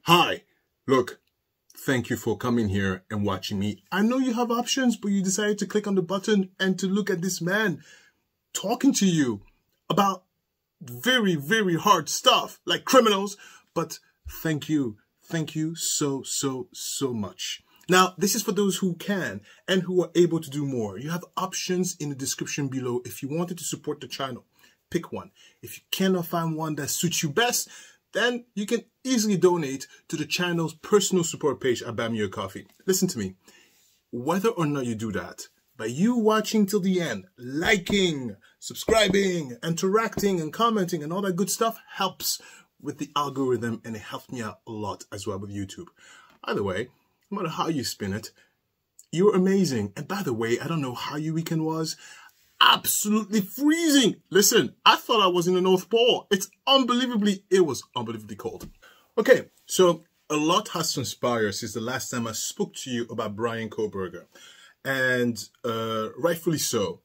Hi, look, thank you for coming here and watching me. I know you have options, but you decided to click on the button and to look at this man talking to you about very, very hard stuff like criminals. But thank you. Thank you so much. Now, this is for those who can and who are able to do more. You have options in the description below if you wanted to support the channel. Pick one. If you cannot find one that suits you best, then you can easily donate to the channel's personal support page at Buy Me a Coffee. Listen to me. Whether or not you do that, by you watching till the end, liking, subscribing, interacting, and commenting, and all that good stuff helps with the algorithm, and it helps me out a lot as well with YouTube. Either way, no matter how you spin it, you're amazing. And by the way, I don't know how your weekend was. Absolutely freezing. Listen, I thought I was in the North Pole. It was unbelievably cold. Okay, so a lot has transpired since the last time I spoke to you about Bryan Khoberger. And rightfully so.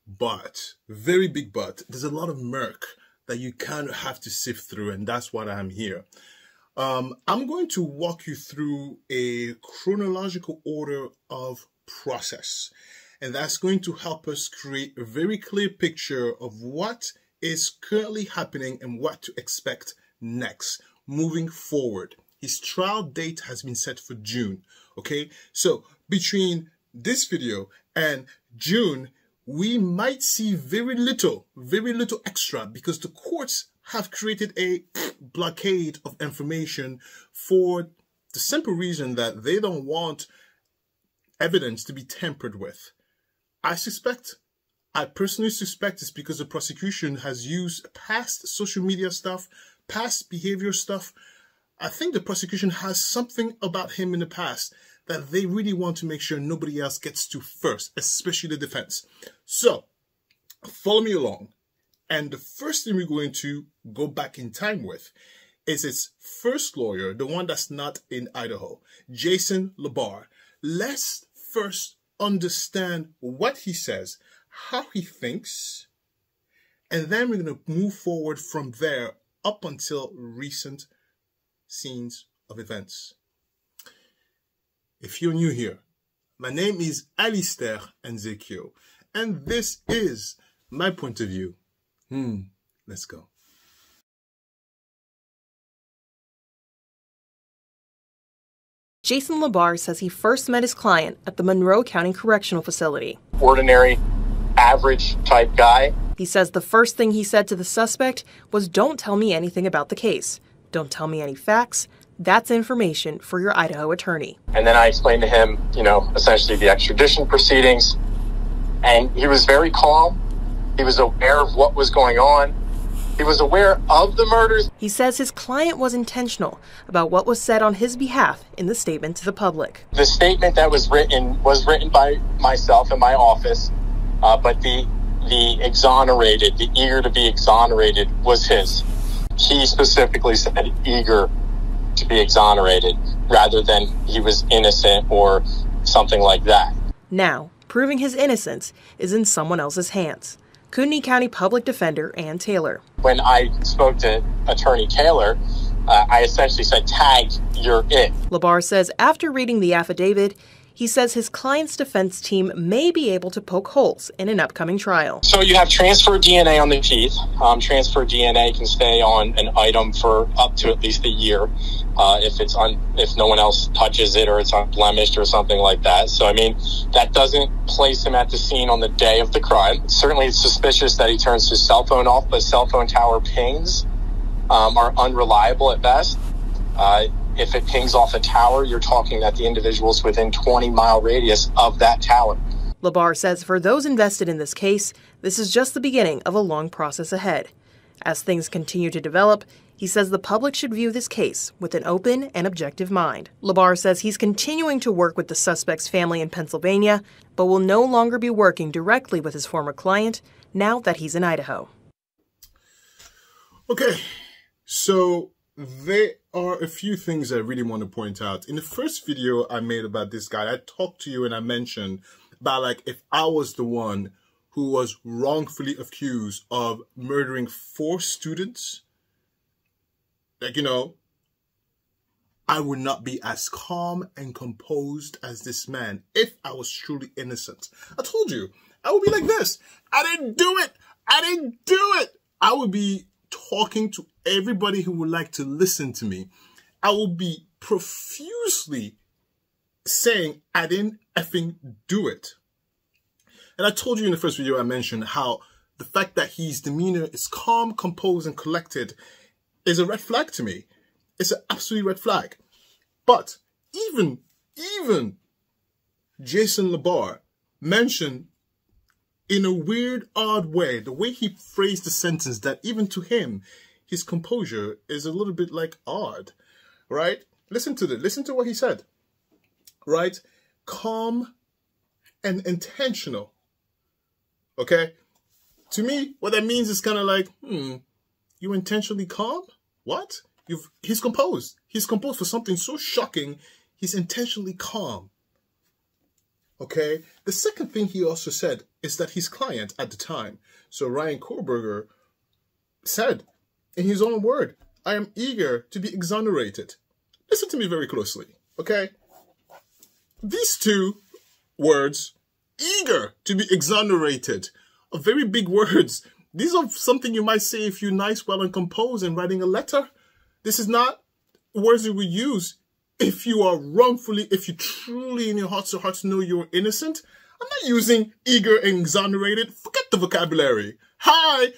But, very big but, there's a lot of murk that you kind of have to sift through, and that's why I'm here. I'm going to walk you through a chronological order of process. And that's going to help us create a very clear picture of what is currently happening and what to expect next, moving forward. His trial date has been set for June, okay? So between this video and June, we might see very little extra because the courts have created a blockade of information for the simple reason that they don't want evidence to be tampered with. I personally suspect it's because the prosecution has used past social media stuff, past behavior stuff. I think the prosecution has something about him in the past that they really want to make sure nobody else gets to first, especially the defense. So, follow me along. And the first thing we're going to go back in time with is its first lawyer, the one that's not in Idaho, Jason LeBar. Let's first understand what he says, how he thinks, and then we're going to move forward from there up until recent scenes of events. If you're new here, my name is Alistair Nzekio, and this is my point of view. Let's go. Jason LeBar says he first met his client at the Monroe County Correctional Facility. Ordinary, average type guy. He says the first thing he said to the suspect was, "Don't tell me anything about the case. Don't tell me any facts. That's information for your Idaho attorney." And then I explained to him, essentially the extradition proceedings. And he was very calm. He was aware of what was going on. He was aware of the murders. He says his client was intentional about what was said on his behalf in the statement to the public. The statement that was written by myself in my office, but the exonerated, the eager to be exonerated was his. He specifically said eager to be exonerated rather than he was innocent or something like that. Now, proving his innocence is in someone else's hands. Kootenai County Public Defender Ann Taylor. When I spoke to Attorney Taylor, I essentially said, "Tag, you're it." LeBar says after reading the affidavit, he says his client's defense team may be able to poke holes in an upcoming trial. So you have transfer DNA on the teeth. Transfer DNA can stay on an item for up to at least a year if no one else touches it or it's unblemished or something like that. So, that doesn't place him at the scene on the day of the crime. Certainly it's suspicious that he turns his cell phone off, but cell phone tower pings are unreliable at best. If it pings off a tower, you're talking that the individual's within 20-mile radius of that tower. LeBar says for those invested in this case, this is just the beginning of a long process ahead. As things continue to develop, he says the public should view this case with an open and objective mind. LeBar says he's continuing to work with the suspect's family in Pennsylvania, but will no longer be working directly with his former client now that he's in Idaho. Okay, so there are a few things I really want to point out. In the first video I made about this guy, I talked to you and I mentioned about if I was the one who was wrongfully accused of murdering 4 students, I would not be as calm and composed as this man if I was truly innocent. I told you, I would be like this. I didn't do it. I didn't do it. I would be talking to everybody who would like to listen to me. I would be profusely saying, I didn't effing do it. And I told you in the first video I mentioned how the fact that his demeanor is calm, composed, and collected is a red flag to me. It's an absolute red flag. But even Jason LaBar mentioned in a weird, odd way, the way he phrased the sentence, that even to him, his composure is a little bit like odd, right? Listen to what he said, right? Calm and intentional, okay? To me, what that means is kind of like, you intentionally calm? What? He's composed. He's composed for something so shocking, he's intentionally calm. Okay? The second thing he also said is that his client at the time, so Bryan Khoberger, said in his own word, I am eager to be exonerated. Listen to me very closely, okay? These two words, eager to be exonerated, are very big words. These are something you might say if you're nice, well, and composed and writing a letter. This is not words that we use if you are wrongfully, if you truly in your hearts of hearts know you're innocent. I'm not using eager and exonerated. Forget the vocabulary. Hi,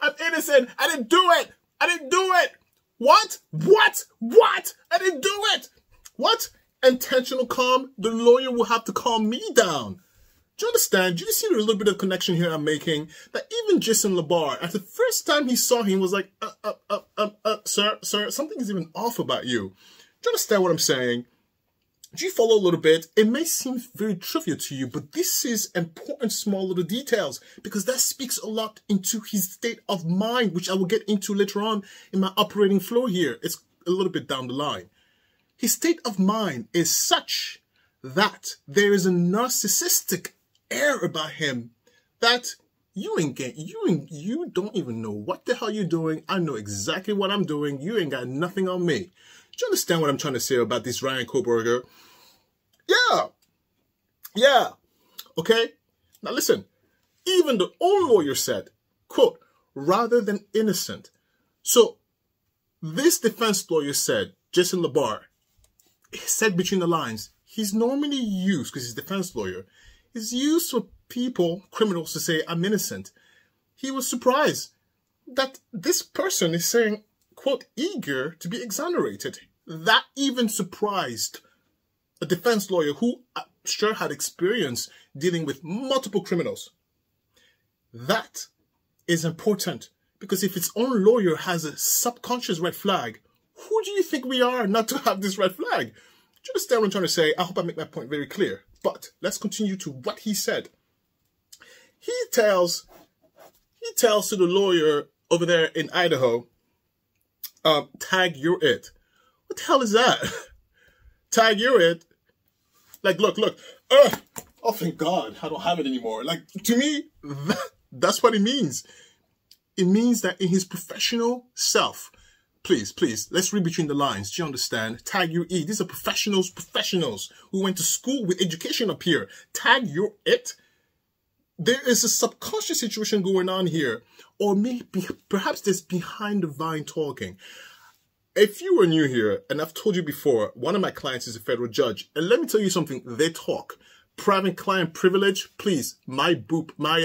I'm innocent. I didn't do it. I didn't do it. What? I didn't do it. What? Intentional calm? The lawyer will have to calm me down. Do you understand? Do you see the little bit of connection here I'm making? That even Jason LaBar, at the first time he saw him, was like, sir, something is even off about you. Do you understand what I'm saying? Do you follow a little bit? It may seem very trivial to you, but this is important small little details because that speaks a lot into his state of mind, which I will get into later on in my operating flow here. It's a little bit down the line. His state of mind is such that there is a narcissistic air about him that you don't even know what the hell you're doing. I know exactly what I'm doing. You ain't got nothing on me. Do you understand what I'm trying to say about this Bryan Khoberger? Yeah. Okay? Now listen, even the old lawyer said, quote, rather than innocent. So this defense lawyer said, Jason LaBar, he said between the lines, he's normally used, because he's a defense lawyer, is used for people, criminals, to say, I'm innocent. He was surprised that this person is saying, quote, eager to be exonerated. That even surprised a defense lawyer who I'm sure had experience dealing with multiple criminals. That is important because if its own lawyer has a subconscious red flag, who do you think we are not to have this red flag? Do you understand what I'm trying to say? I hope I make my point very clear. But let's continue to what he said. He tells to the lawyer over there in Idaho, tag you're it. What the hell is that? Tag you're it. Like, look. Oh, thank God, I don't have it anymore. Like, to me, that's what it means. It means that in his professional self, please, let's read between the lines. Do you understand? Tag your E. These are professionals who went to school with education up here. Tag your it. There is a subconscious situation going on here. Or maybe, perhaps there's behind the vine talking. If you were new here, and I've told you before, one of my clients is a federal judge. And let me tell you something, they talk. Private client privilege, please, my buttocks.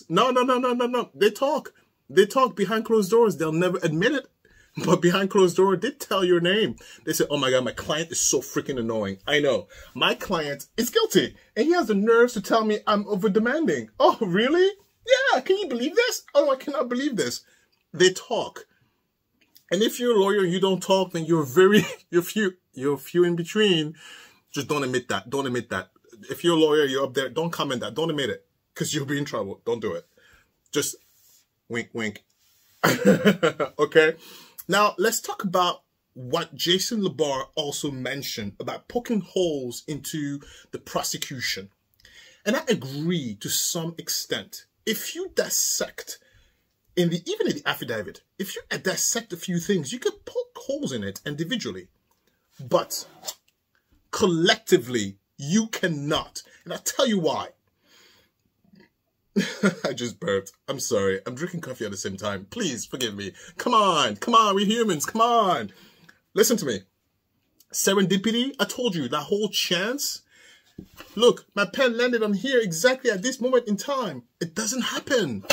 No. They talk behind closed doors. They'll never admit it. But behind closed door, they tell your name. They say, oh my God, my client is so freaking annoying. I know. My client is guilty. And he has the nerves to tell me I'm over demanding. Oh, really? Yeah, can you believe this? Oh, I cannot believe this. They talk. And if you're a lawyer and you don't talk, then you're few in between. Just don't admit that. Don't admit that. If you're a lawyer, you're up there, don't comment that. Don't admit it. Because you'll be in trouble. Don't do it. Just wink, wink. Okay? Now, let's talk about what Jason LaBar also mentioned about poking holes into the prosecution. And I agree to some extent. If you dissect even in the affidavit, if you dissect a few things, you could poke holes in it individually, but collectively you cannot. And I'll tell you why. I just burped. I'm sorry. I'm drinking coffee at the same time. Please forgive me. Come on, we're humans. Come on. Listen to me. Serendipity, I told you, that whole chance. Look, my pen landed on here exactly at this moment in time. It doesn't happen.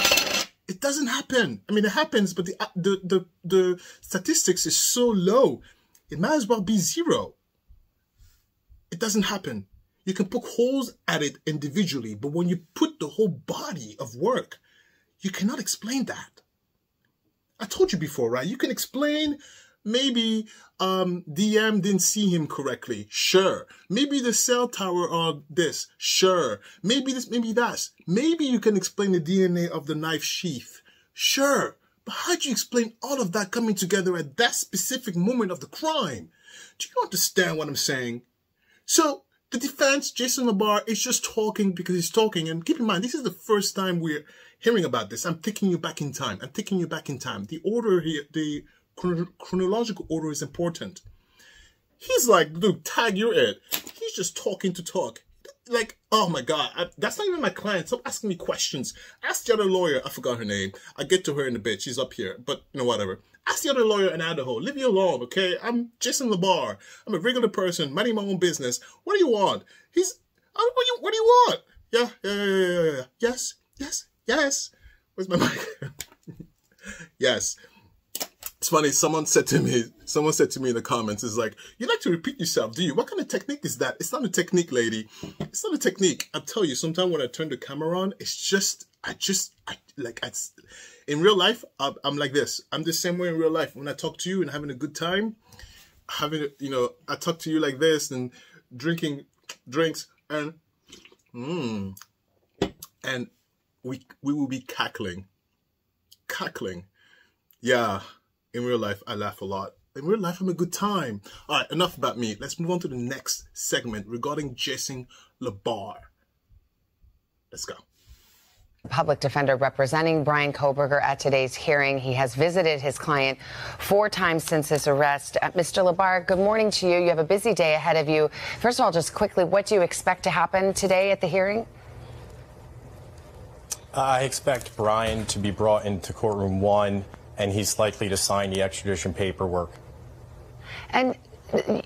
It doesn't happen. I mean, it happens, but the statistics is so low. It might as well be zero. It doesn't happen. You can poke holes at it individually, but when you put the whole body of work, you cannot explain that. I told you before, right? You can explain maybe DM didn't see him correctly. Sure. Maybe the cell tower or this. Sure. Maybe this, maybe that. Maybe you can explain the DNA of the knife sheath. Sure. But how do you explain all of that coming together at that specific moment of the crime? Do you understand what I'm saying? So the defense, Jason LaBar, is just talking because he's talking. And keep in mind, this is the first time we're hearing about this. I'm taking you back in time. The order here, the chronological order is important. He's like, dude, tag, you're it. He's just talking to talk. Like, oh my God, that's not even my client. Stop asking me questions. Ask the other lawyer. I forgot her name. I'll get to her in a bit. She's up here, but you know, whatever. Ask the other lawyer in Idaho. Leave me alone, okay? I'm Jason LaBar. I'm a regular person, minding my own business. What do you want? What do you want? Yeah. Yes. Where's my mic? Yes. It's funny, someone said to me in the comments, is like, you like to repeat yourself, do you? What kind of technique is that? It's not a technique, lady. It's not a technique. I'll tell you, sometimes when I turn the camera on, it's just, in real life, I'm like this. I'm the same way in real life. When I talk to you and having a good time, I talk to you like this and drinking drinks and we will be cackling. Yeah. In real life, I laugh a lot. In real life, I'm a good time. All right, enough about me. Let's move on to the next segment regarding Jason LaBar. Let's go. Public defender representing Bryan Khoberger at today's hearing. He has visited his client 4 times since his arrest. Mr. LaBar, good morning to you. You have a busy day ahead of you. First of all, just quickly, what do you expect to happen today at the hearing? I expect Bryan to be brought into courtroom 1, and he's likely to sign the extradition paperwork. And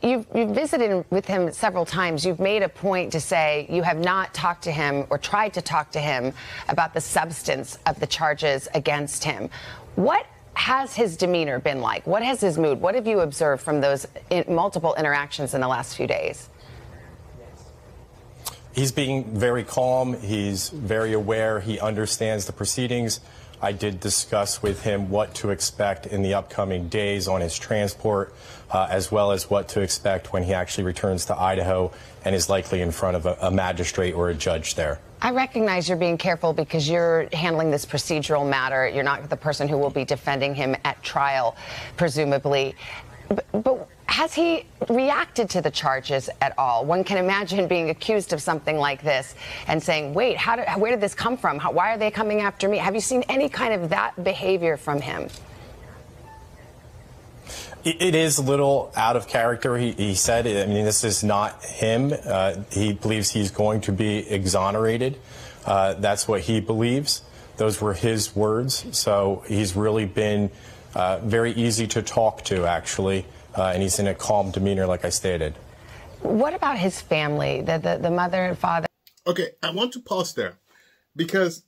you've visited with him several times. You've made a point to say you have not talked to him or tried to talk to him about the substance of the charges against him. What has his demeanor been like? What has his mood? What have you observed from those multiple interactions in the last few days? He's being very calm. He's very aware. He understands the proceedings. I did discuss with him what to expect in the upcoming days on his transport, as well as what to expect when he actually returns to Idaho and is likely in front of a magistrate or a judge there. I recognize you're being careful because you're handling this procedural matter. You're not the person who will be defending him at trial, presumably. But has he reacted to the charges at all? One can imagine being accused of something like this and saying, wait, where did this come from? Why are they coming after me? Have you seen any kind of that behavior from him? It is a little out of character. He said, I mean, this is not him. He believes he's going to be exonerated. That's what he believes. Those were his words. So he's really been very easy to talk to, actually, and he's in a calm demeanor, like I stated. What about his family, the mother and father? Okay, I want to pause there because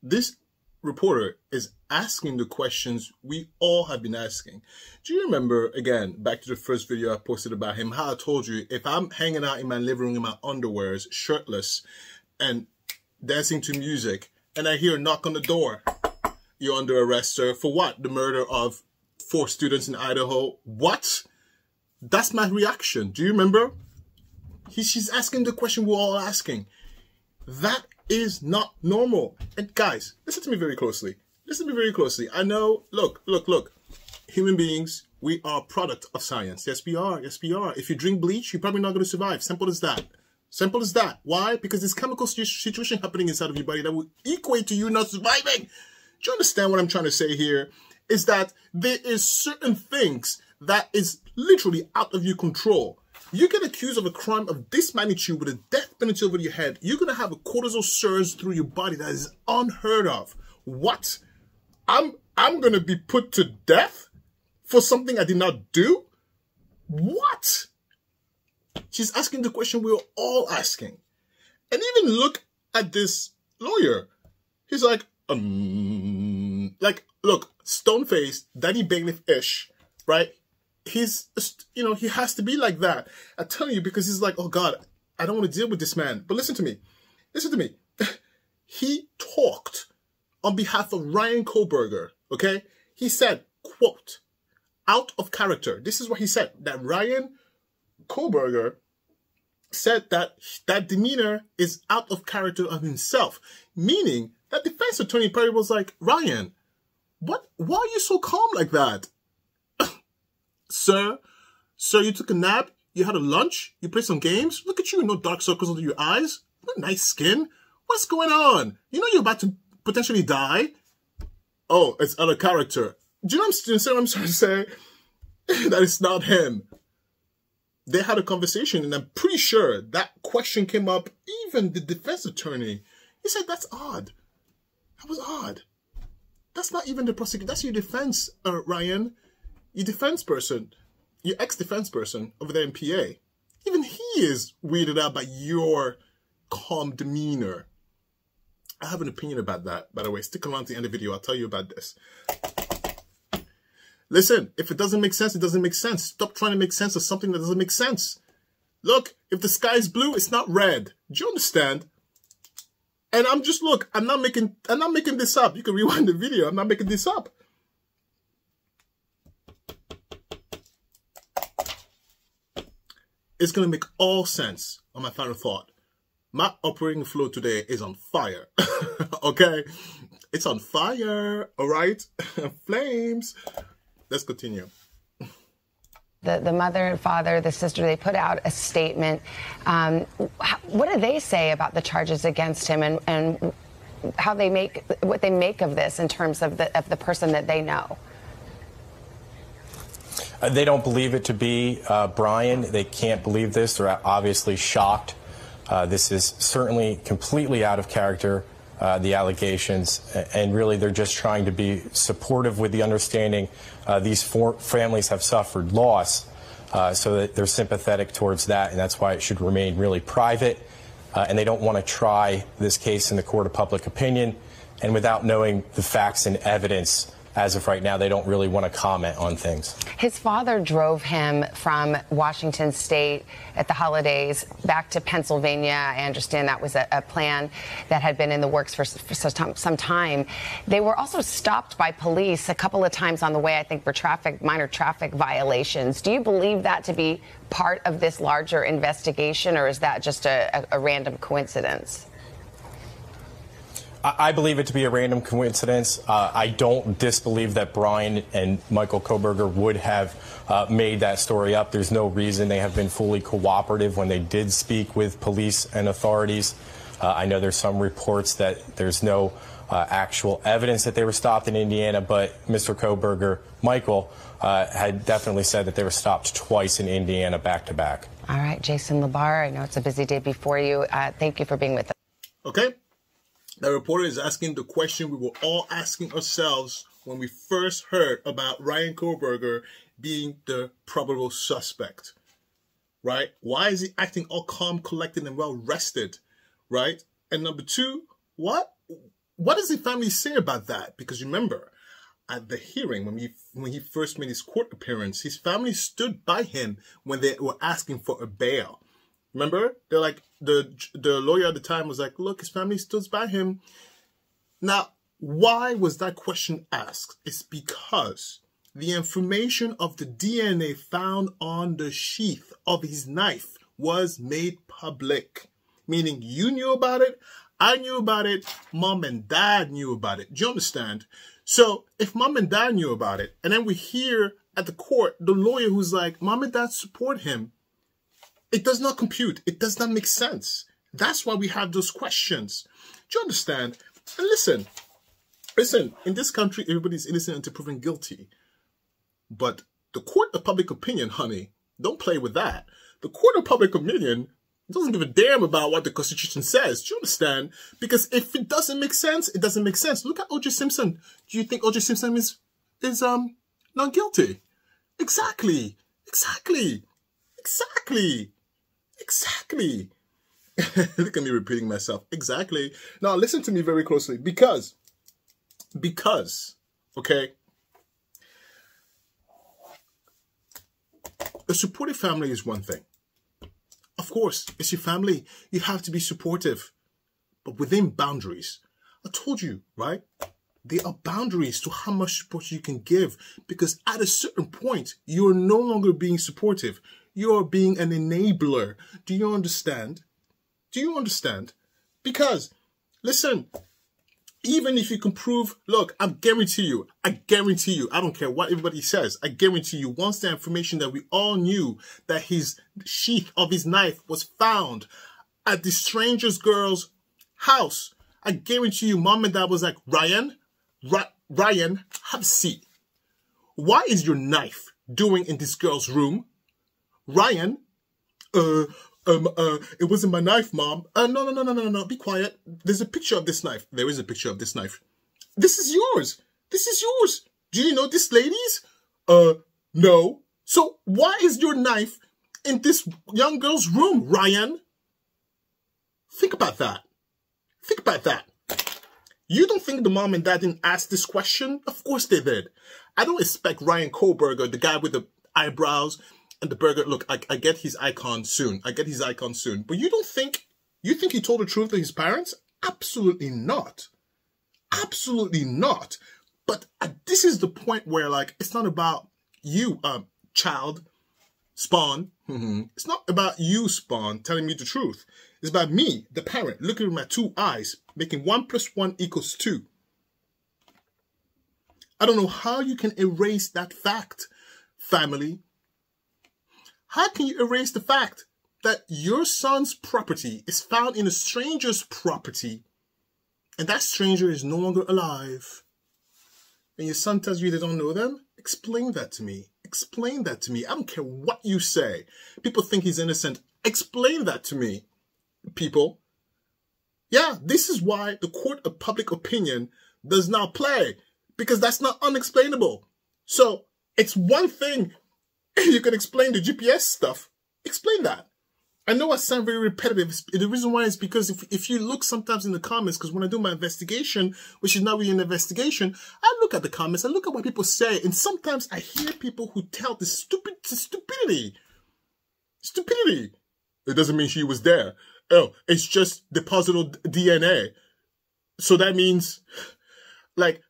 this reporter is asking the questions we all have been asking. Do you remember, again, back to the first video I posted about him, how I told you, if I'm hanging out in my living room in my underwears, shirtless, and dancing to music, and I hear a knock on the door, you're under arrest, sir. For what? The murder of 4 students in Idaho. What? That's my reaction. Do you remember? She's asking the question we're all asking. That is not normal. And guys, listen to me very closely. Listen to me very closely. I know, look. Human beings, we are a product of science. Yes, we are. Yes, we are. If you drink bleach, you're probably not going to survive. Simple as that. Simple as that. Why? Because there's chemical situation happening inside of your body that will equate to you not surviving. Do you understand what I'm trying to say here? Is that there is certain things that is literally out of your control. You get accused of a crime of this magnitude with a death penalty over your head. You're going to have a cortisol surge through your body that is unheard of. What? I'm going to be put to death for something I did not do? What? She's asking the question we're all asking. And even look at this lawyer. He's like, look, stone-faced, Danny Bailiff-ish, right? He's, you know, he has to be like that. I tell you, because he's like, oh God, I don't want to deal with this man. But listen to me. Listen to me. He talked on behalf of Bryan Khoberger, okay? He said, quote, out of character. This is what he said, that Bryan Khoberger said that that demeanor is out of character of himself, meaning that defense attorney Perry was like, Ryan, what? Why are you so calm like that? Sir, you took a nap, you had a lunch, you played some games. Look at you, no dark circles under your eyes, no nice skin. What's going on? You know you're about to potentially die. Oh, it's out of character. Do you know what I'm trying to say? That it's not him. They had a conversation, and I'm pretty sure that question came up. Even the defense attorney, he said, that's odd. That was odd. That's not even the prosecutor. That's your defense, Ryan. Your defense person, your ex-defense person over there in PA. Even he is weirded out by your calm demeanor. I have an opinion about that, by the way. Stick around to the end of the video. I'll tell you about this. Listen, if it doesn't make sense, it doesn't make sense. Stop trying to make sense of something that doesn't make sense. Look, if the sky is blue, it's not red. Do you understand? And I'm just, look, I'm not making this up. You can rewind the video. I'm not making this up. It's going to make all sense on my final thought. My operating flow today is on fire. Okay? It's on fire. All right? Flames. Let's continue. The mother and father, the sister, they put out a statement. What do they say about the charges against him and how they make, what they make of this in terms of the person that they know? They don't believe it to be Bryan. They can't believe this. They're obviously shocked. This is certainly completely out of character, the allegations, and really they're just trying to be supportive with the understanding these four families have suffered loss, so that they're sympathetic towards that, and that's why it should remain really private. And they don't want to try this case in the court of public opinion, and without knowing the facts and evidence. As of right now, they don't really want to comment on things. His father drove him from Washington State at the holidays back to Pennsylvania. I understand that was a plan that had been in the works for some time. They were also stopped by police a couple of times on the way, I think, for minor traffic violations. Do you believe that to be part of this larger investigation, or is that just a random coincidence? I believe it to be a random coincidence. I don't disbelieve that Bryan and Michael Khoberger would have made that story up. There's no reason. They have been fully cooperative when they did speak with police and authorities. I know there's some reports that there's no actual evidence that they were stopped in Indiana, but Mr. Khoberger, Michael, had definitely said that they were stopped twice in Indiana back-to-back. All right, Jason Labar, I know it's a busy day before you. Thank you for being with us. Okay. The reporter is asking the question we were all asking ourselves when we first heard about Bryan Khoberger being the probable suspect, right? Why is he acting all calm, collected, and well-rested, right? And number two, what does the family say about that? Because remember, at the hearing, when he first made his court appearance, his family stood by him when they were asking for a bail. Remember? They're like, the lawyer at the time was like, look, his family stood by him. Now, why was that question asked? It's because the information of the DNA found on the sheath of his knife was made public. Meaning you knew about it, I knew about it, mom and dad knew about it. Do you understand? So if mom and dad knew about it, and then we hear at the court, the lawyer who's like, mom and dad support him, it does not compute. It does not make sense. That's why we have those questions. Do you understand? And listen, Listen, in this country, everybody's innocent until proven guilty. But the court of public opinion, honey, don't play with that. The court of public opinion doesn't give a damn about what the Constitution says. Do you understand? Because if it doesn't make sense, it doesn't make sense. Look at O.J. Simpson. Do you think O.J. Simpson is not guilty? Exactly. Look at me repeating myself. Exactly. Now listen to me very closely. Because, okay, a supportive family is one thing. Of course, it's your family. You have to be supportive, but within boundaries. I told you, right? There are boundaries to how much support you can give, because at a certain point, you're no longer being supportive. You're being an enabler. Do you understand? Do you understand? Because, listen, even if you can prove, look, I guarantee you, I don't care what everybody says, I guarantee you, once the information that we all knew that his sheath of his knife was found at the stranger's girl's house, I guarantee you, mom and dad was like, Ryan, have a seat. What is your knife doing in this girl's room? Ryan, it wasn't my knife, Mom. No, be quiet. There's a picture of this knife. There is a picture of this knife. This is yours. Do you know this lady's? No. So why is your knife in this young girl's room, Ryan? Think about that. You don't think the mom and dad didn't ask this question? Of course they did. I don't expect Bryan Khoberger, the guy with the eyebrows and the burger. Look, I get his icon soon. But you don't think, he told the truth to his parents? Absolutely not. But this is the point where, like, it's not about you, child, Spawn. It's not about you, Spawn, telling me the truth. It's about me, the parent, looking at my two eyes, making 1 + 1 = 2. I don't know how you can erase that fact, family. How can you erase the fact that your son's property is found in a stranger's property and that stranger is no longer alive? And your son tells you they don't know them? Explain that to me. I don't care what you say. People think he's innocent. Explain that to me, people. Yeah, this is why the court of public opinion does not play, because that's not unexplainable. So it's one thing you can explain the GPS stuff. Explain that. I know I sound very repetitive. The reason why is because if you look sometimes in the comments, because when I do my investigation, which is not really an investigation, I look at the comments, I look at what people say, and sometimes I hear people who tell the stupidity. It doesn't mean she was there. Oh, it's just deposital DNA. So that means, like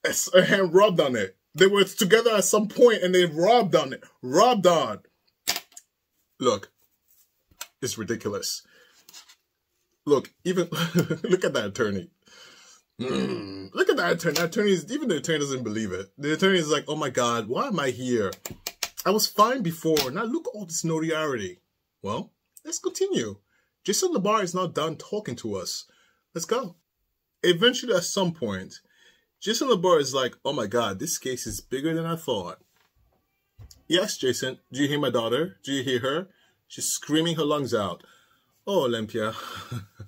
a hand rubbed on it. They were together at some point and they rubbed on it. Look, it's ridiculous. Look, even, look at that attorney. Look at that attorney. Even the attorney doesn't believe it. The attorney is like, oh my God, why am I here? I was fine before. Now look at all this notoriety. Well, let's continue. Jason LaBar is not done talking to us. Let's go. Eventually, at some point, Jason LaBar is like, oh my God, this case is bigger than I thought. Yes, Jason, do you hear my daughter? Do you hear her? She's screaming her lungs out. Oh, Olympia,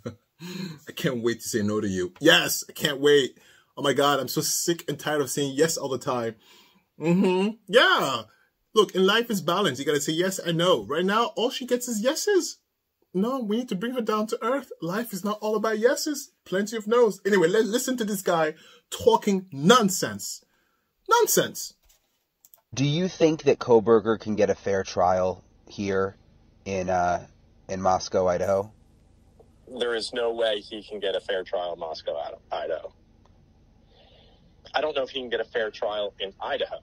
I can't wait to say no to you. Yes, I can't wait. Oh my God, I'm so sick and tired of saying yes all the time. Yeah. Look, in life is balance. You got to say yes and no. Right now, all she gets is yeses. No, we need to bring her down to earth. Life is not all about yeses. Plenty of no's. Anyway, let's listen to this guy talking nonsense. Nonsense. Do you think that Khoberger can get a fair trial here in Moscow, Idaho? There is no way he can get a fair trial in Moscow, Idaho. I don't know if he can get a fair trial in Idaho.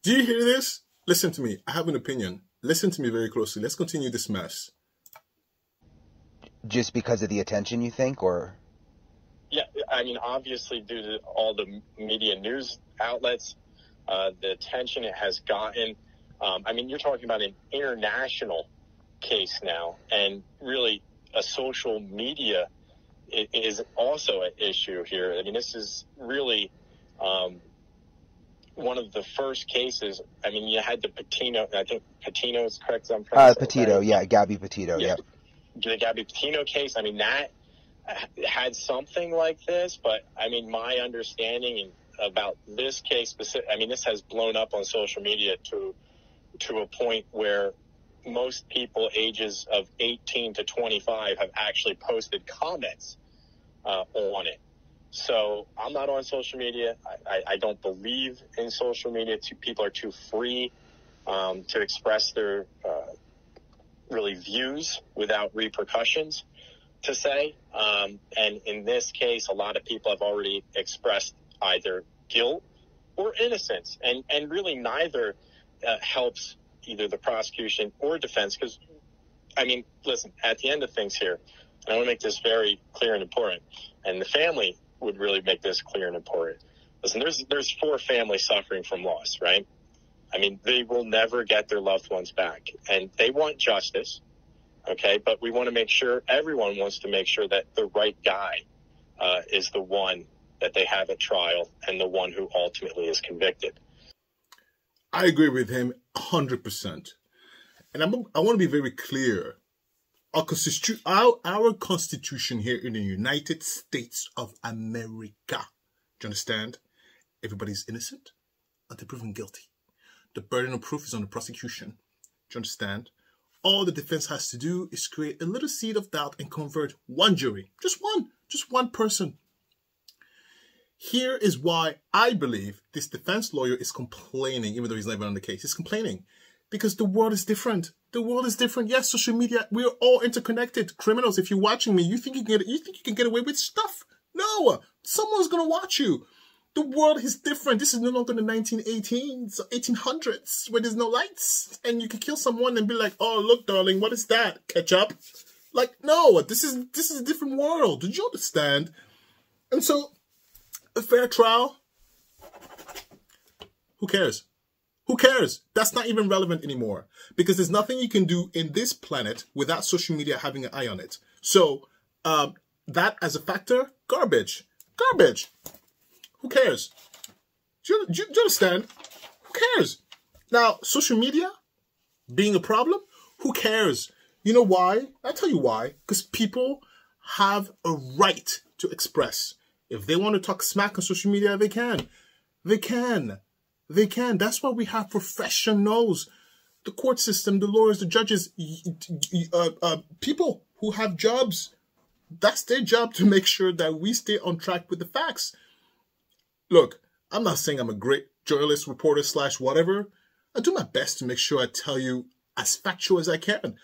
Do you hear this? Listen to me. I have an opinion. Listen to me very closely. Let's continue this mess. Just because of the attention, you think, or? Yeah, I mean, obviously, due to all the media news outlets, the attention it has gotten. I mean, you're talking about an international case now, and really a social media is also an issue here. I mean, this is really one of the first cases. I mean, you had the Patino. I think Patino is correct. I'm Petito, yeah, Gabby Petito, yeah. The Gabby Patino case. I mean, that had something like this, but I mean, my understanding about this case specific, I mean, this has blown up on social media to a point where most people ages of 18 to 25 have actually posted comments on it. So I'm not on social media. I don't believe in social media. People are too free to express their really views without repercussions, to say. And in this case, a lot of people have already expressed either guilt or innocence, and really neither helps either the prosecution or defense. Because, I mean, listen, at the end of things here, and I want to make this very clear and important, and the family would really make this clear and important. Listen, there's 4 families suffering from loss, right? I mean, they will never get their loved ones back, and they want justice, okay? But we want to make sure, everyone wants to make sure that the right guy is the one that they have at trial and the one who ultimately is convicted. I agree with him 100%. And I want to be very clear. Our Constitution here in the United States of America, do you understand? Everybody's innocent until proven guilty. The burden of proof is on the prosecution. Do you understand? All the defense has to do is create a little seed of doubt and convert one jury. Just one person. Here is why I believe this defense lawyer is complaining, even though he's not even on the case. He's complaining because the world is different. The world is different. Yes, social media, we're all interconnected. Criminals, if you're watching me, you think you can get away with stuff? No, someone's going to watch you. The world is different. This is no longer the 1918s, 1800s, where there's no lights. And you can kill someone and be like, oh, look, darling, what is that? Ketchup? Like, no, this is a different world. Did you understand? And so, a fair trial, who cares? Who cares? That's not even relevant anymore because there's nothing you can do in this planet without social media having an eye on it. So that as a factor, garbage. Garbage. Who cares? Do you understand? Who cares? Now, social media being a problem, who cares? You know why? I'll tell you why. Because people have a right to express. If they want to talk smack on social media, they can. They can. They can. That's why we have professionals. The court system, the lawyers, the judges, people who have jobs. That's their job to make sure that we stay on track with the facts. Look, I'm not saying I'm a great journalist, reporter, / whatever. I do my best to make sure I tell you as factual as I can.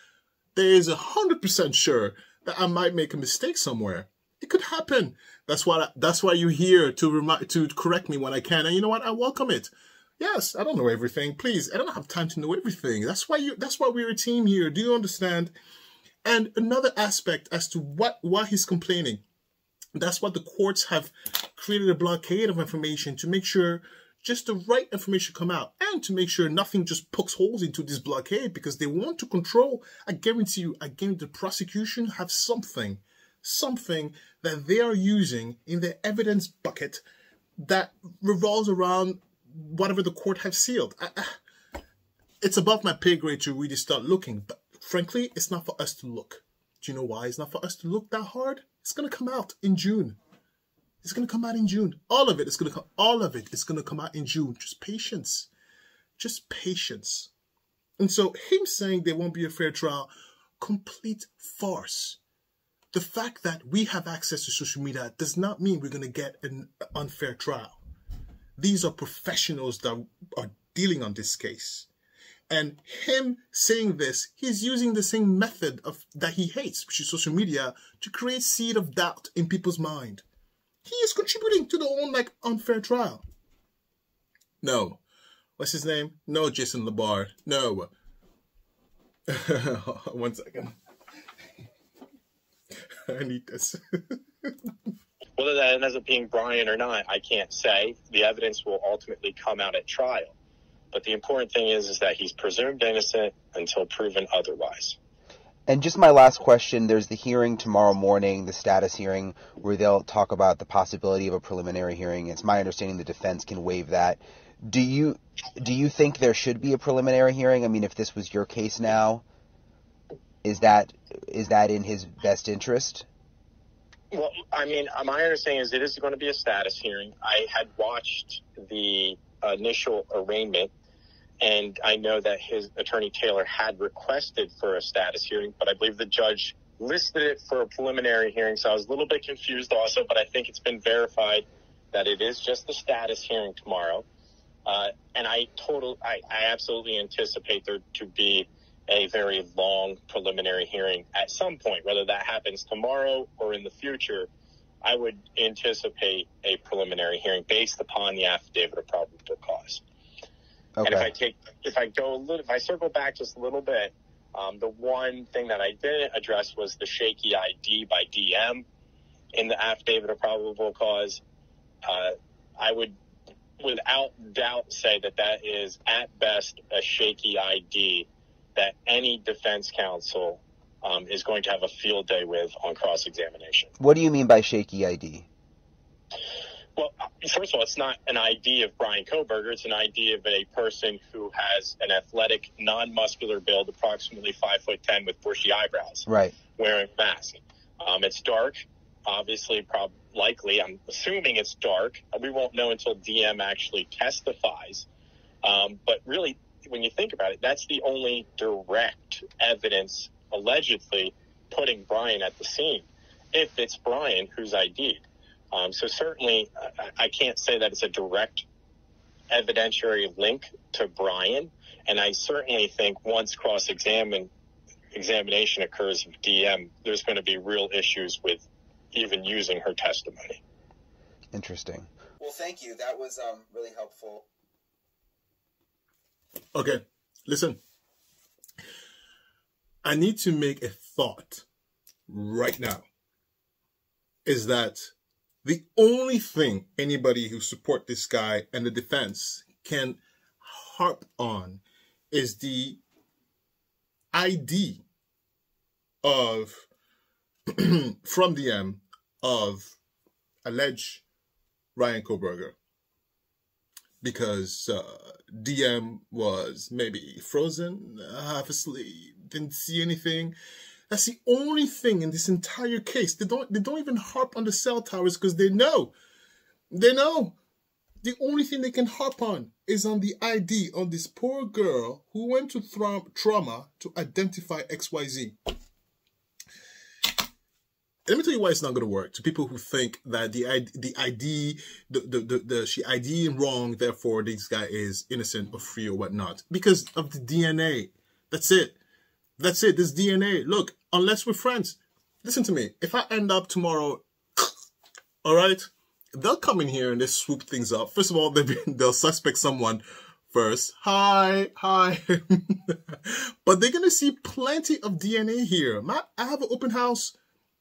There is 100% sure that I might make a mistake somewhere. It could happen. That's why you're here to correct me when I can. And you know what? I welcome it. Yes, I don't know everything. Please, I don't have time to know everything. That's why we're a team here. Do you understand? And another aspect as to why he's complaining. That's why the courts have created a blockade of information to make sure just the right information come out and to make sure nothing just pokes holes into this blockade because they want to control. I guarantee you, the prosecution have something that they are using in their evidence bucket that revolves around whatever the court have sealed. It's above my pay grade to really start looking, but frankly, it's not for us to look. Do you know why it's not for us to look that hard? It's going to come out in June. It's going to come out in June. All of it is going to come out in June. Just patience. Just patience. And so him saying there won't be a fair trial, complete farce. The fact that we have access to social media does not mean we're going to get an unfair trial. These are professionals that are dealing on this case. And him saying this, he's using the same method that he hates, which is social media, to create seed of doubt in people's mind. He is contributing to the own unfair trial. No. What's his name? No, Jason Labar. No. 1 second. I need this. Whether that ends up being Bryan or not, I can't say. The evidence will ultimately come out at trial. But the important thing is that he's presumed innocent until proven otherwise. And just my last question, there's the hearing tomorrow morning, the status hearing, where they'll talk about the possibility of a preliminary hearing. It's my understanding the defense can waive that. Do you think there should be a preliminary hearing? I mean, if this was your case now, is that in his best interest? Well, I mean, my understanding is it is going to be a status hearing. I had watched the initial arraignment, and I know that his attorney Taylor had requested for a status hearing, but I believe the judge listed it for a preliminary hearing. So I was a little bit confused also, but I think it's been verified that it is just a status hearing tomorrow. And I absolutely anticipate there to be a very long preliminary hearing at some point, whether that happens tomorrow or in the future. I would anticipate a preliminary hearing based upon the affidavit of probable cause. Okay. And if I circle back just a little bit, the one thing that I didn't address was the shaky ID by DM in the affidavit of probable cause. I would without doubt say that is at best a shaky ID that any defense counsel is going to have a field day with on cross-examination. What do you mean by shaky ID? Well, first of all, it's not an ID of Bryan Khoberger. It's an ID of a person who has an athletic, non-muscular build, approximately 5'10", with bushy eyebrows, right, wearing a mask. It's dark, obviously, likely. I'm assuming it's dark. We won't know until DM actually testifies. But really, when you think about it, that's the only direct evidence allegedly putting Bryan at the scene, if it's Bryan who's ID'd. So certainly, I can't say that it's a direct evidentiary link to Bryan, and I certainly think once cross-examination occurs with DM, there's going to be real issues with even using her testimony. Interesting. Well, thank you. That was really helpful. Okay, listen. I need to make a thought right now. Is that the only thing anybody who support this guy and the defense can harp on is the ID of from DM of alleged Bryan Khoberger, because DM was maybe frozen, half asleep, didn't see anything. That's the only thing in this entire case. They don't even harp on the cell towers because they know. The only thing they can harp on is on the ID on this poor girl who went to trauma to identify XYZ. Let me tell you why it's not going to work. To people who think that she ID'd wrong, therefore this guy is innocent or free or whatnot, because of the DNA. That's it. This DNA. Look, unless we're friends, listen to me. If I end up tomorrow, all right, they'll come in here and they swoop things up. First of all, they'll suspect someone first. Hi. But they're going to see plenty of DNA here. I have an open house.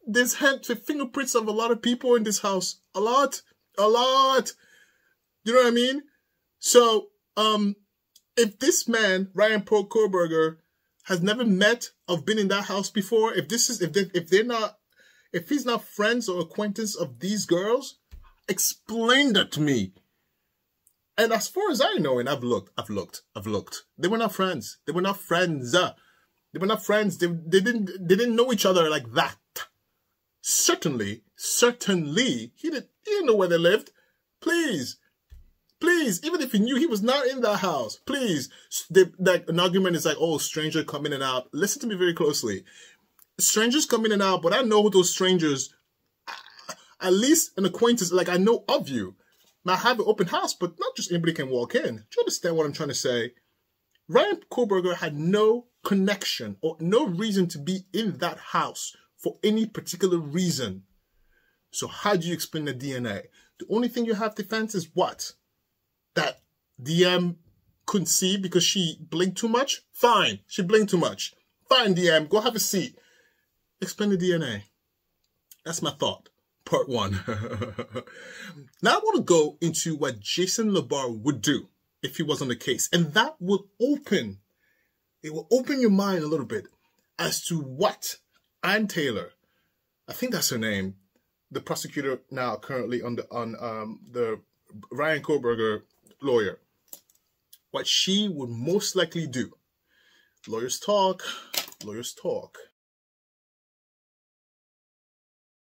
There's fingerprints of a lot of people in this house. A lot. You know what I mean? So, if this man, Bryan Khoberger, has never met or been in that house before, if he's not friends or acquaintance of these girls, explain that to me. And as far as I know, and I've looked, they were not friends. They didn't know each other like that. Certainly, he didn't know where they lived. Please, even if he knew he was not in that house, please. An argument is like, oh, stranger come in and out. Listen to me very closely. Strangers come in and out, but I know those strangers, at least an acquaintance, like I know of you. Now, I have an open house, but not just anybody can walk in. Do you understand what I'm trying to say? Bryan Khoberger had no connection or no reason to be in that house for any particular reason. So how do you explain the DNA? The only thing you have defense is what? That DM couldn't see because she blinked too much? Fine, she blinked too much. Fine, DM, go have a seat. Explain the DNA. That's my thought. Part one. Now I want to go into what Jason LaBar would do if he was on the case. And that will open your mind a little bit. as to what Ann Taylor, I think that's her name, the prosecutor now currently on the Bryan Khoberger lawyer, what she would most likely do. Lawyers talk, lawyers talk.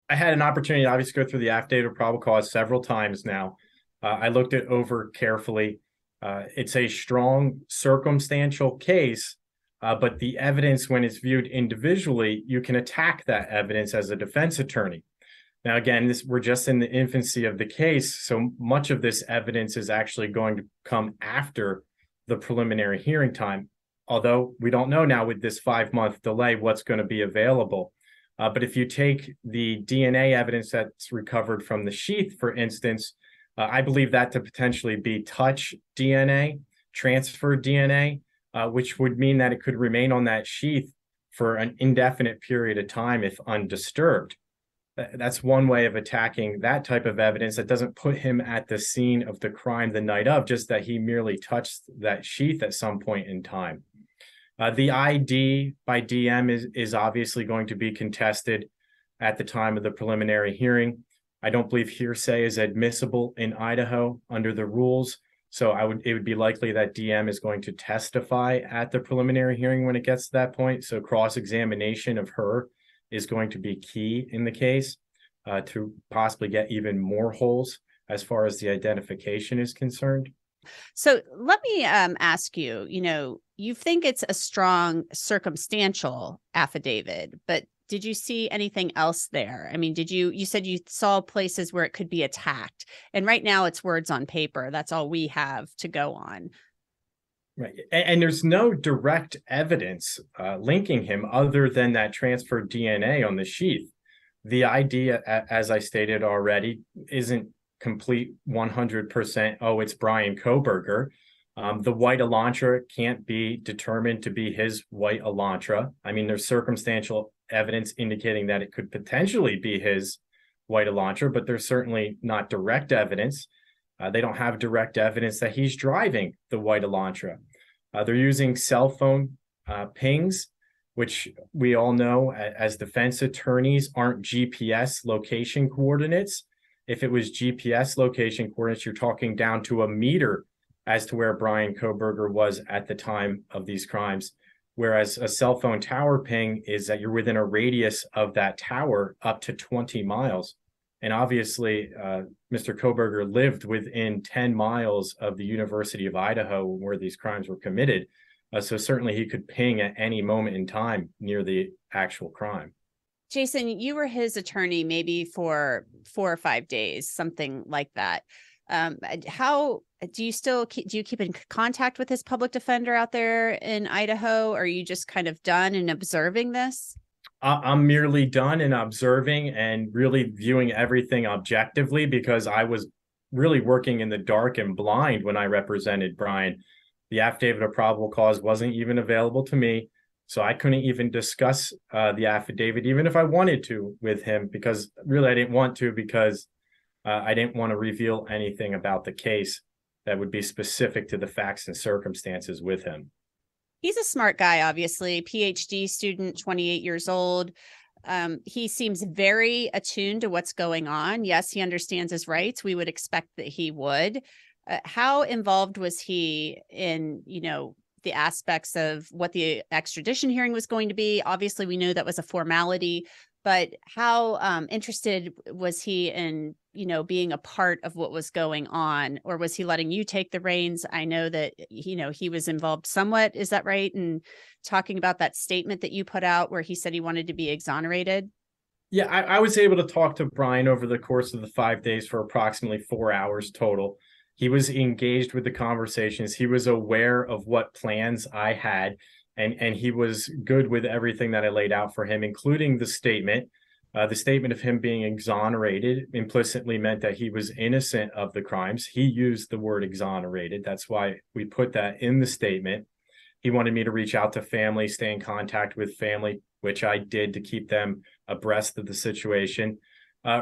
I had an opportunity to obviously go through the affidavit of probable cause several times now. I looked it over carefully. It's a strong circumstantial case, but the evidence, when it's viewed individually, you can attack that evidence as a defense attorney. Now, again, we're just in the infancy of the case, so much of this evidence is actually going to come after the preliminary hearing time, although we don't know now with this 5-month delay what's going to be available. But if you take the DNA evidence that's recovered from the sheath, for instance, I believe that to potentially be touch DNA, transfer DNA, which would mean that it could remain on that sheath for an indefinite period of time if undisturbed. That's one way of attacking that type of evidence that doesn't put him at the scene of the crime the night of, just that he merely touched that sheath at some point in time. The ID by DM is obviously going to be contested at the time of the preliminary hearing. I don't believe hearsay is admissible in Idaho under the rules, so it would be likely that DM is going to testify at the preliminary hearing when it gets to that point. So cross-examination of her is going to be key in the case to possibly get even more holes as far as the identification is concerned. So let me ask you, you think it's a strong circumstantial affidavit, but did you see anything else there? I mean, you said you saw places where it could be attacked, and right now it's words on paper. That's all we have to go on. Right. And there's no direct evidence linking him other than that transferred DNA on the sheath. The idea, as I stated already, isn't complete 100%, oh, it's Bryan Khoberger. The white Elantra can't be determined to be his white Elantra. I mean, there's circumstantial evidence indicating that it could potentially be his white Elantra, but there's certainly not direct evidence. They don't have direct evidence that he's driving the white Elantra. They're using cell phone pings, which we all know as defense attorneys aren't GPS location coordinates. If it was GPS location coordinates, you're talking down to a meter as to where Bryan Khoberger was at the time of these crimes. Whereas a cell phone tower ping is that you're within a radius of that tower up to 20 miles. And obviously, Mr. Khoberger lived within 10 miles of the University of Idaho where these crimes were committed. So certainly he could ping at any moment in time near the actual crime. Jason, you were his attorney maybe for 4 or 5 days, something like that. How do you keep in contact with his public defender out there in Idaho? Or are you just kind of done and observing this? I'm merely done and observing and really viewing everything objectively, because I was really working in the dark and blind when I represented Bryan. The affidavit of probable cause wasn't even available to me, so I couldn't even discuss the affidavit, even if I wanted to, with him, because really I didn't want to, because I didn't want to reveal anything about the case that would be specific to the facts and circumstances with him. He's a smart guy, obviously, PhD student, 28 years old. He seems very attuned to what's going on. Yes, he understands his rights. We would expect that he would. How involved was he in, the aspects of what the extradition hearing was going to be? Obviously, we know that was a formality, but how interested was he in, being a part of what was going on? Or was he letting you take the reins? I know that, he was involved somewhat. Is that right? And talking about that statement that you put out where he said he wanted to be exonerated. Yeah, I was able to talk to Bryan over the course of the 5 days for approximately 4 hours total. He was engaged with the conversations. He was aware of what plans I had, and he was good with everything that I laid out for him, including the statement. The statement of him being exonerated implicitly meant that he was innocent of the crimes. He used the word exonerated. That's why we put that in the statement. He wanted me to reach out to family, stay in contact with family, which I did to keep them abreast of the situation.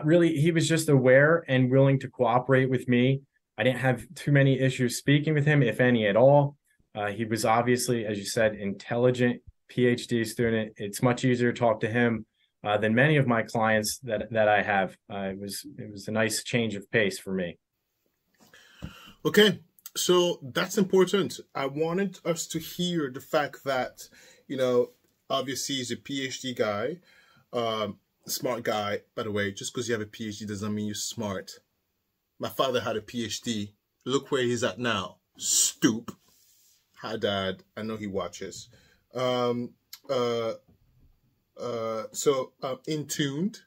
Really, he was just aware and willing to cooperate with me. I didn't have too many issues speaking with him, if any at all. He was obviously, as you said, intelligent, PhD student. It's much easier to talk to him than many of my clients that I have. It was a nice change of pace for me. Okay, so that's important. I wanted us to hear the fact that, you know, obviously he's a PhD guy, smart guy. By the way, just because you have a PhD doesn't mean you're smart. My father had a PhD. Look where he's at now. Stoop. Hi, Dad. I know he watches. In tuned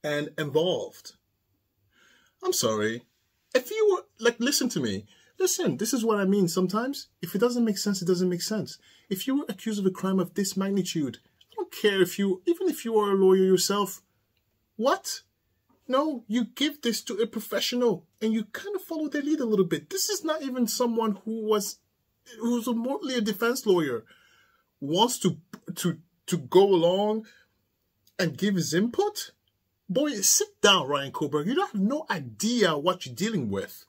and involved. I'm sorry. If you were, like, listen to me. Listen, this is what I mean sometimes. If it doesn't make sense, it doesn't make sense. If you were accused of a crime of this magnitude, I don't care even if you are a lawyer yourself. What? No, you give this to a professional and you kind of follow their lead a little bit. This is not even someone who's remotely a defense lawyer, wants to go along and give his input. Boy, sit down, Bryan Khoberger. You don't have no idea what you're dealing with.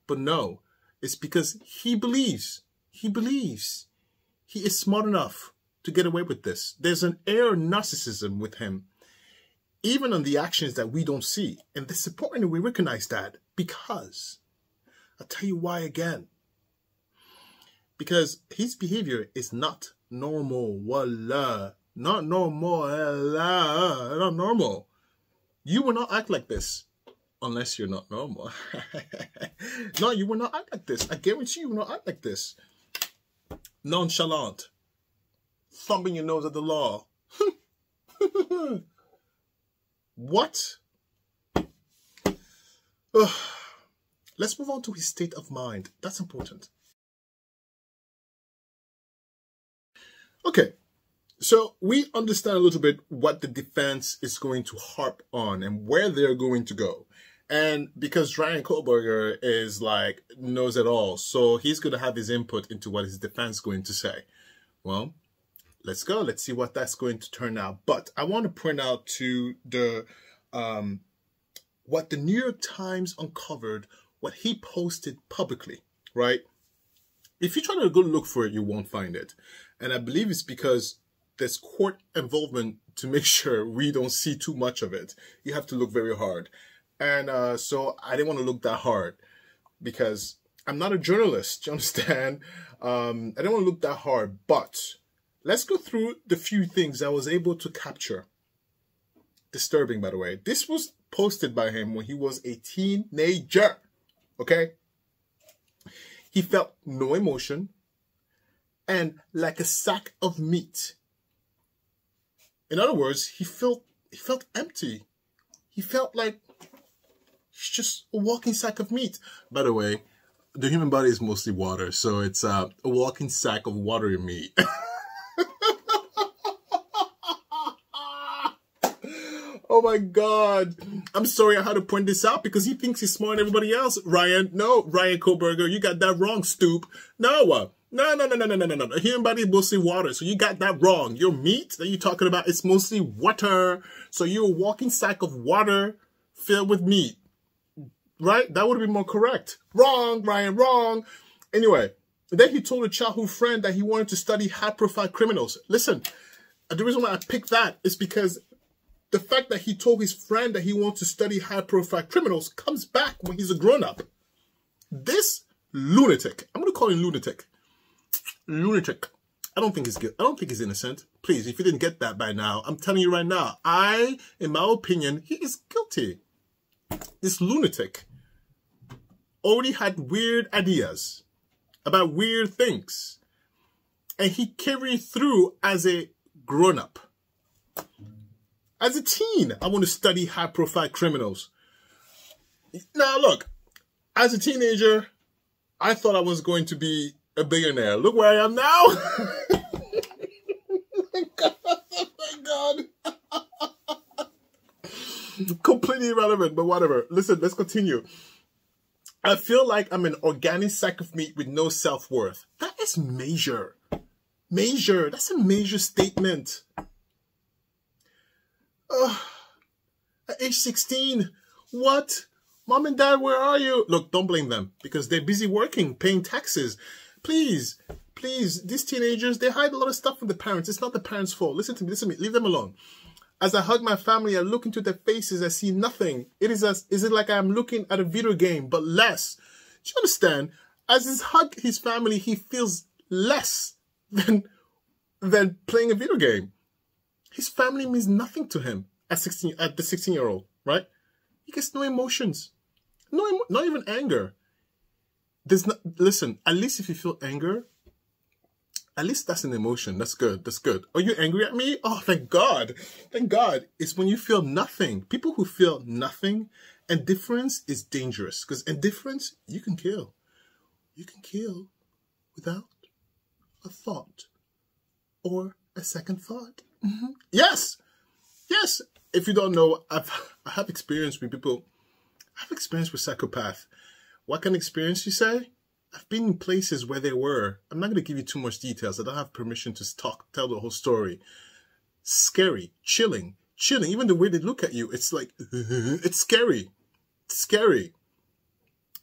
But no, it's because he believes he is smart enough to get away with this. There's an air of narcissism with him, even on the actions that we don't see. And it's important that we recognize that, because I'll tell you why again. Because his behavior is not normal. Voila. Not normal. Not normal. You will not act like this unless you're not normal. No, you will not act like this. I guarantee you will not act like this. Nonchalant. Thumbing your nose at the law. What? Let's move on to his state of mind. That's important. Okay, so we understand a little bit what the defense is going to harp on and where they're going to go. And because Bryan Khoberger is like, knows it all, so he's going to have his input into what his defense is going to say. Well, let's go. Let's see what that's going to turn out. But I want to point out to the what the New York Times uncovered, what he posted publicly, right? If you try to go look for it, you won't find it. And I believe it's because there's court involvement to make sure we don't see too much of it. You have to look very hard. And so I didn't want to look that hard because I'm not a journalist, you understand? I didn't want to look that hard, but let's go through the few things I was able to capture. Disturbing, by the way. This was posted by him when he was a teenager, okay? He felt no emotion and like a sack of meat. In other words, he felt empty. He felt like he's just a walking sack of meat. By the way, the human body is mostly water, so it's a walking sack of watery meat. Oh my God. I'm sorry I had to point this out because he thinks he's smarter than everybody else. Ryan, no, Bryan Khoberger, you got that wrong, Stoop. No. The human body is mostly water, so you got that wrong. Your meat that you're talking about is mostly water. So you're a walking sack of water filled with meat. Right? That would have been more correct. Wrong, Ryan, wrong. Anyway, then he told a childhood friend that he wanted to study high-profile criminals. Listen, the reason why I picked that is because the fact that he told his friend that he wants to study high-profile criminals comes back when he's a grown-up. This lunatic, I'm going to call him lunatic. Lunatic. I don't think he's good. I don't think he's innocent. Please, if you didn't get that by now, I'm telling you right now, in my opinion, he is guilty. This lunatic already had weird ideas about weird things. And he carried through as a grown-up. As a teen, I want to study high-profile criminals. Now, look, as a teenager, I thought I was going to be a billionaire. Look where I am now. Oh my God. Completely irrelevant, but whatever. Listen, let's continue. I feel like I'm an organic sack of meat with no self-worth. That is major. Major. That's a major statement. At age 16, what? Mom and Dad, where are you? Look, don't blame them because they're busy working, paying taxes. Please, Please, these teenagers, they hide a lot of stuff from the parents. It's not the parents' fault. Listen to me, leave them alone. As I hug my family, I look into their faces, I see nothing. Is it like I'm looking at a video game, but less? Do you understand? As he hug his family, he feels less than playing a video game. His family means nothing to him at the 16-year-old, right? He gets no emotions. Not even anger. Listen, at least if you feel anger, at least that's an emotion. That's good. That's good. Are you angry at me? Oh, thank God. Thank God. It's when you feel nothing. People who feel nothing, indifference is dangerous. Because indifference, you can kill. You can kill without a thought or a second thought. Mm-hmm. Yes. Yes. If you don't know, I have experience with people. I have experience with psychopaths. What kind of experience, you say? I've been in places where they were. I'm not going to give you too much details. I don't have permission to tell the whole story. Scary, chilling. Even the way they look at you, it's like, it's scary. It's scary.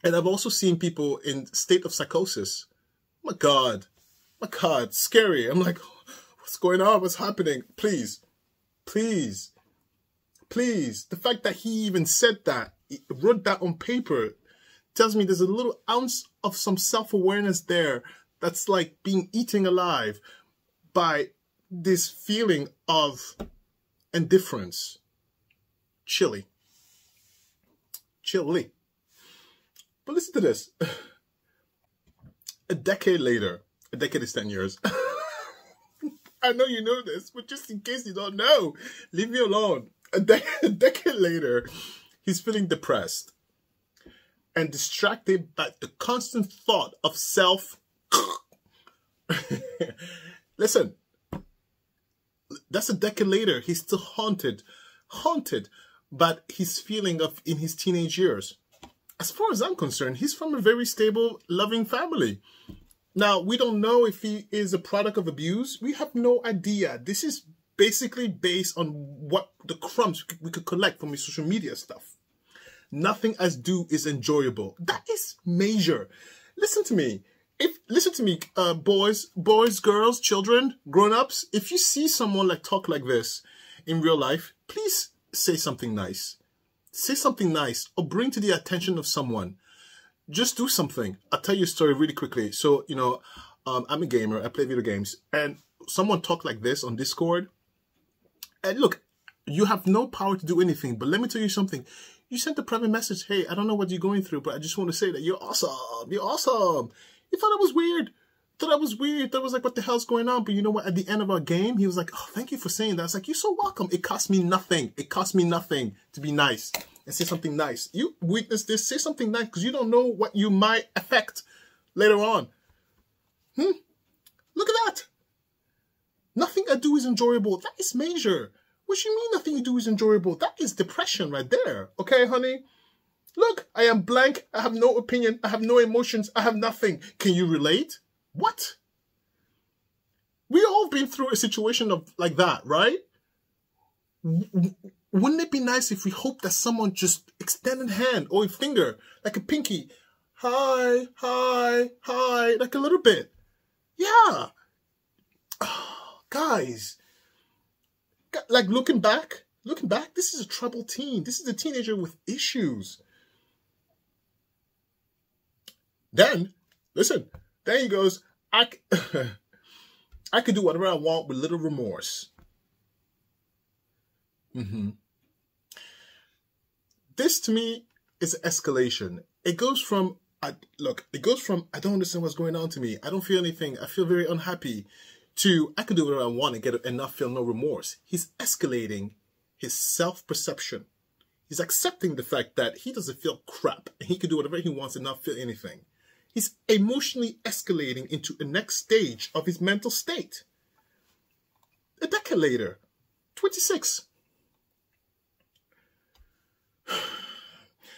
And I've also seen people in state of psychosis. My God, scary. I'm like, what's going on? What's happening? Please. The fact that he even said that, he wrote that on paper, tells me there's a little ounce of some self-awareness there that's like being eaten alive by this feeling of indifference. Chilly. But listen to this. A decade later, a decade is 10 years. I know you know this, but just in case you don't know, leave me alone. A decade later, he's feeling depressed and distracted by the constant thought of self. Listen, that's a decade later. He's still haunted by his feeling of in his teenage years. As far as I'm concerned, he's from a very stable, loving family. Now, we don't know if he is a product of abuse. We have no idea. This is basically based on what the crumbs we could collect from his social media stuff. Nothing as do is enjoyable. That is major. Listen to me. Boys, girls, children, grown-ups. If you see someone talk like this in real life, please say something nice. Say something nice or bring to the attention of someone. Just do something. I'll tell you a story really quickly. So, I'm a gamer. I play video games. And someone talked like this on Discord. And look, you have no power to do anything. But let me tell you something. You sent a private message. Hey, I don't know what you're going through, but I just want to say that you're awesome. You're awesome. You thought it was weird. That was like, what the hell's going on? But you know what? At the end of our game, he was like, oh, thank you for saying that. I was like, you're so welcome. It cost me nothing. It cost me nothing to be nice and say something nice. You witness this. Say something nice because you don't know what you might affect later on. Look at that. Nothing I do is enjoyable. That is major. What you mean nothing you do is enjoyable? That is depression right there. Okay, honey? Look, I am blank. I have no opinion. I have no emotions. I have nothing. Can you relate? What? We all been through a situation like that, right? Wouldn't it be nice if we hope that someone just extended a hand or a finger, like a pinky? Hi, like a little bit. Yeah. Oh, guys. Like looking back, this is a troubled teen. This is a teenager with issues. Then, listen, there he goes. I could do whatever I want with little remorse. This to me is escalation. It goes from, I don't understand what's going on to me. I don't feel anything. I feel very unhappy. To, I could do whatever I want and not feel no remorse. He's escalating his self-perception. He's accepting the fact that he doesn't feel crap and he can do whatever he wants and not feel anything. He's emotionally escalating into the next stage of his mental state. A decade later, 26.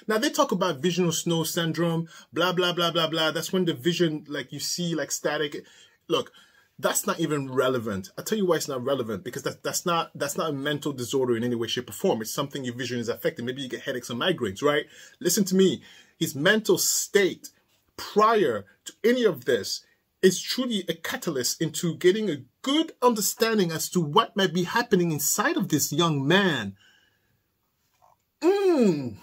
Now, they talk about vision snow syndrome, blah, blah, blah, blah, blah. That's when the vision, you see, static. Look, that's not even relevant. I'll tell you why it's not relevant. Because that's not a mental disorder in any way, shape, or form. It's something your vision is affected. Maybe you get headaches and migraines, right? Listen to me. His mental state prior to any of this is truly a catalyst into getting a good understanding as to what might be happening inside of this young man. And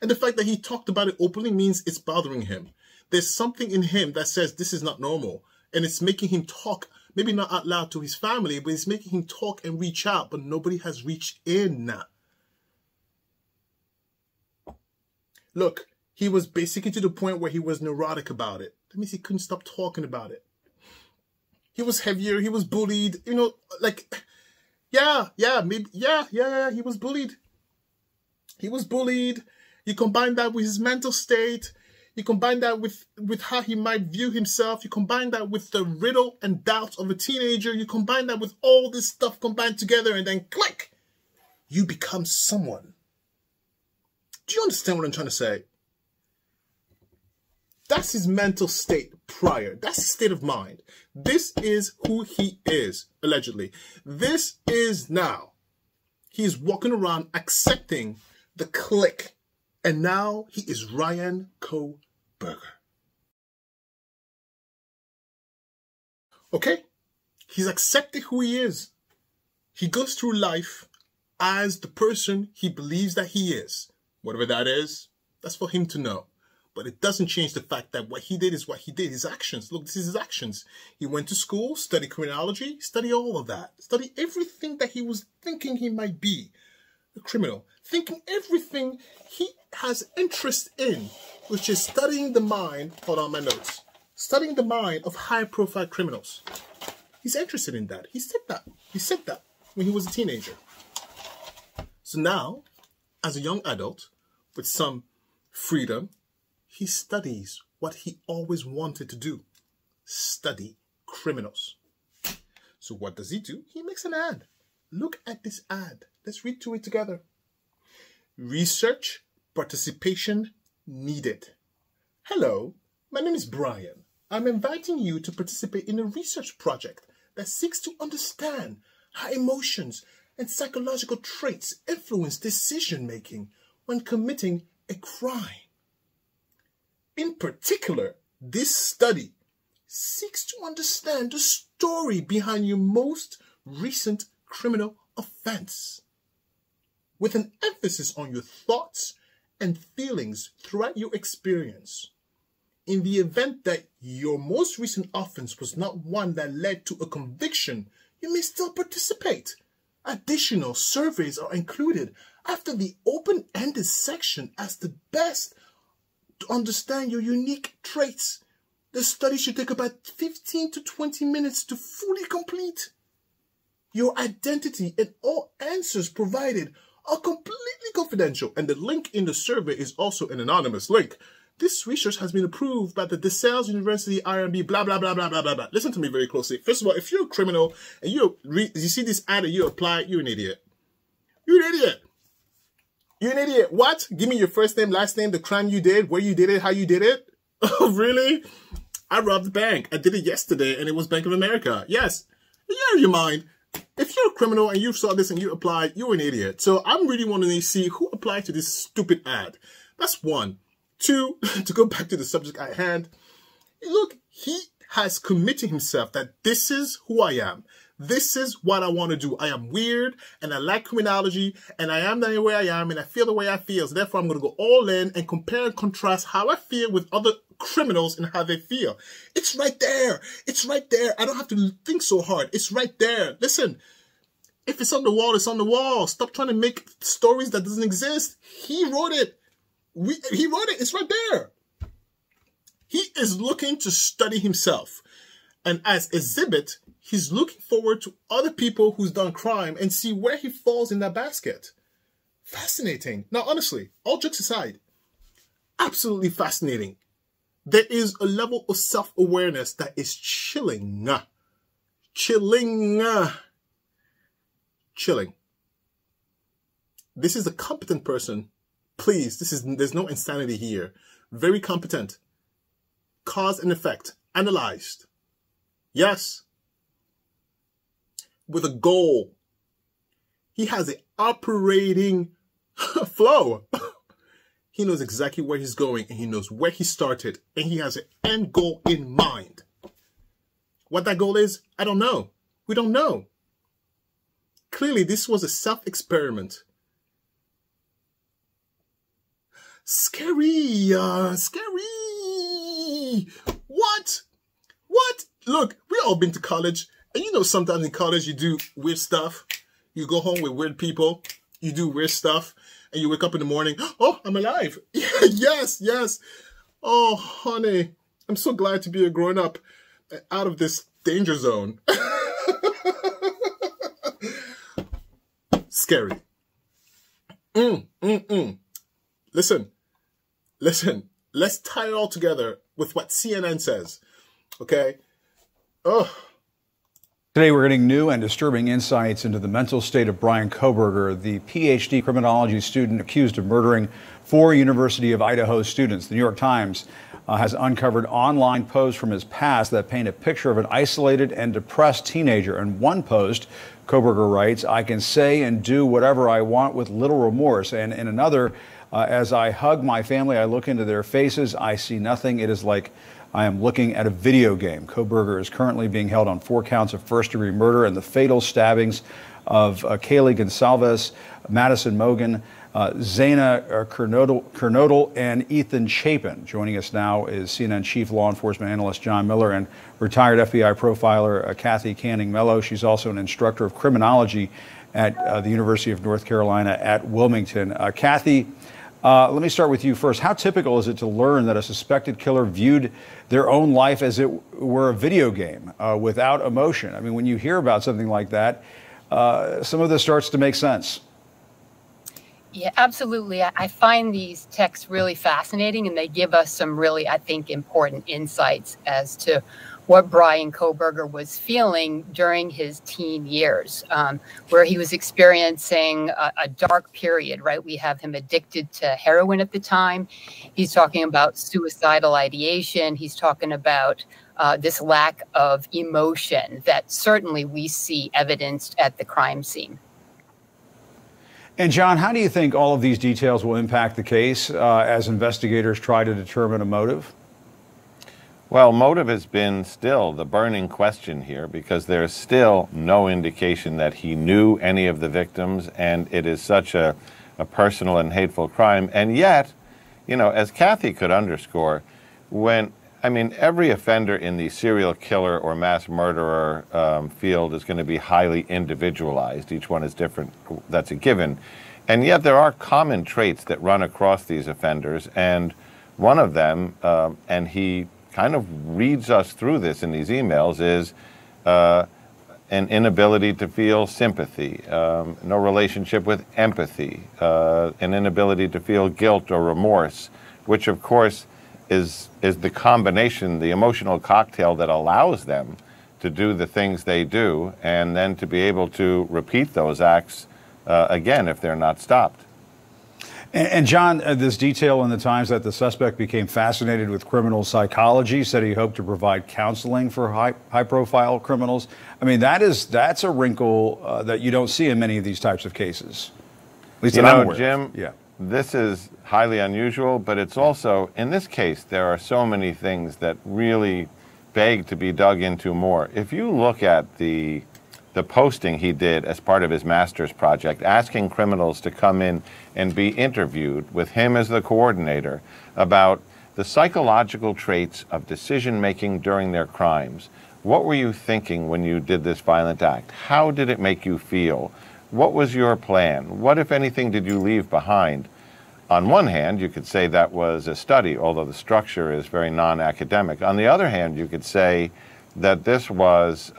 the fact that he talked about it openly means it's bothering him. There's something in him that says this is not normal. And it's making him talk, maybe not out loud to his family, but it's making him talk and reach out, but nobody has reached in. Look, he was basically to the point where he was neurotic about it. That means he couldn't stop talking about it. He was heavier. He was bullied. You know, like, he was bullied. He was bullied. You combine that with his mental state. You combine that with how he might view himself. You combine that with the riddle and doubts of a teenager. You combine that with all this stuff combined together, and then click, you become someone. Do you understand what I'm trying to say? That's his mental state prior. That's his state of mind. This is who he is, allegedly. This is now. He is walking around accepting the click. And now he is Bryan Khoberger. Okay? He's accepted who he is. He goes through life as the person he believes that he is. Whatever that is, that's for him to know. But it doesn't change the fact that what he did is what he did. His actions. Look, this is his actions. He went to school, studied criminology, studied all of that. Studied everything that he was thinking he might be. A criminal. Thinking everything he has interest in, which is studying the mind. Hold on, my notes. Studying the mind of high-profile criminals. He's interested in that. He said that. He said that when he was a teenager. So now, as a young adult, with some freedom, he studies what he always wanted to do. Study criminals. So what does he do? He makes an ad. Look at this ad. Let's read through it together. Research participation needed. Hello, my name is Bryan. I'm inviting you to participate in a research project that seeks to understand how emotions and psychological traits influence decision-making when committing a crime. In particular, this study seeks to understand the story behind your most recent criminal offense, with an emphasis on your thoughts and feelings throughout your experience. In the event that your most recent offense was not one that led to a conviction, you may still participate. Additional surveys are included after the open-ended section as the best to understand your unique traits. The study should take about 15 to 20 minutes to fully complete. Your identity and all answers provided are completely confidential, and the link in the survey is also an anonymous link. This research has been approved by the DeSales University IRB, blah, blah, blah, blah, blah, blah, blah. Listen to me very closely. First of all, if you're a criminal and you see this ad and you apply, you're an idiot. You're an idiot. You're an idiot. What? Give me your first name, last name, the crime you did, where you did it, how you did it. Oh, really? I robbed the bank. I did it yesterday, and it was Bank of America. Yes. You're out of your mind. If you're a criminal and you saw this and you applied, you're an idiot. So I'm really wanting to see who applied to this stupid ad. That's one. Two, to go back to the subject at hand, look, he has committed himself that this is who I am. This is what I want to do. I am weird, and I like criminology, and I am the way I am, and I feel the way I feel. So therefore, I'm going to go all in and compare and contrast how I feel with other criminals and how they feel. It's right there. It's right there. I don't have to think so hard. It's right there. Listen, if it's on the wall, it's on the wall. Stop trying to make stories that doesn't exist. He wrote it. He wrote it. It's right there. He is looking to study himself. And as exhibit, he's looking forward to other people who's done crime and see where he falls in that basket. Fascinating. Now, honestly, all jokes aside, absolutely fascinating. There is a level of self-awareness that is chilling. Chilling. This is a competent person. Please, there's no insanity here. Very competent. Cause and effect. Analyzed. Yes. With a goal. He has an operating flow. He knows exactly where he's going, and he knows where he started, and he has an end goal in mind. What that goal is, I don't know. We don't know. Clearly, this was a self-experiment. Scary, scary. What? Look, we all been to college, and you know sometimes in college you do weird stuff. You go home with weird people, you do weird stuff, and you wake up in the morning, oh, I'm alive. Yes. Oh, honey, I'm so glad to be a grown-up out of this danger zone. Scary. Listen. Let's tie it all together with what CNN says. Okay? Today, we're getting new and disturbing insights into the mental state of Bryan Khoberger, the PhD criminology student accused of murdering 4 University of Idaho students. The New York Times has uncovered online posts from his past that paint a picture of an isolated and depressed teenager. In one post, Khoberger writes, "I can say and do whatever I want with little remorse." And in another, "As I hug my family, I look into their faces. I see nothing. It is like I am looking at a video game." Khoberger is currently being held on 4 counts of first-degree murder and the fatal stabbings of Kaylee Gonsalves, Madison Mogan, Zaina Kernodle, and Ethan Chapin. Joining us now is CNN Chief Law Enforcement Analyst John Miller and retired FBI profiler Kathy Canning-Mello. She's also an instructor of criminology at the University of North Carolina at Wilmington. Kathy, let me start with you first. How typical is it to learn that a suspected killer viewed their own life as it were a video game without emotion? I mean, when you hear about something like that, some of this starts to make sense. Yeah, absolutely. I find these texts really fascinating, and they give us some really, I think, important insights as to what Bryan Khoberger was feeling during his teen years, where he was experiencing a dark period, right? We have him addicted to heroin at the time. He's talking about suicidal ideation. He's talking about this lack of emotion that certainly we see evidenced at the crime scene. And John, how do you think all of these details will impact the case as investigators try to determine a motive? Well, motive has been still the burning question here because there's still no indication that he knew any of the victims, and it is such a personal and hateful crime. And yet, you know, as Kathy could underscore, every offender in the serial killer or mass murderer field is going to be highly individualized. Each one is different. That's a given. And yet there are common traits that run across these offenders. And one of them, and he kind of reads us through this in these emails, is an inability to feel sympathy, no relationship with empathy, an inability to feel guilt or remorse, which of course is the combination, the emotional cocktail that allows them to do the things they do and then to be able to repeat those acts again if they're not stopped. And John, this detail in the Times that the suspect became fascinated with criminal psychology, said he hoped to provide counseling for high-profile criminals. I mean, that's a wrinkle that you don't see in many of these types of cases. At least you that I'm know, aware Jim, of. Yeah. This is highly unusual, but it's also, in this case, there are so many things that really beg to be dug into more. If you look at the posting he did as part of his master's project, asking criminals to come in and be interviewed with him as the coordinator about the psychological traits of decision-making during their crimes. What were you thinking when you did this violent act? How did it make you feel? What was your plan? What, if anything, did you leave behind? On one hand, you could say that was a study, although the structure is very non-academic. On the other hand, you could say that this was,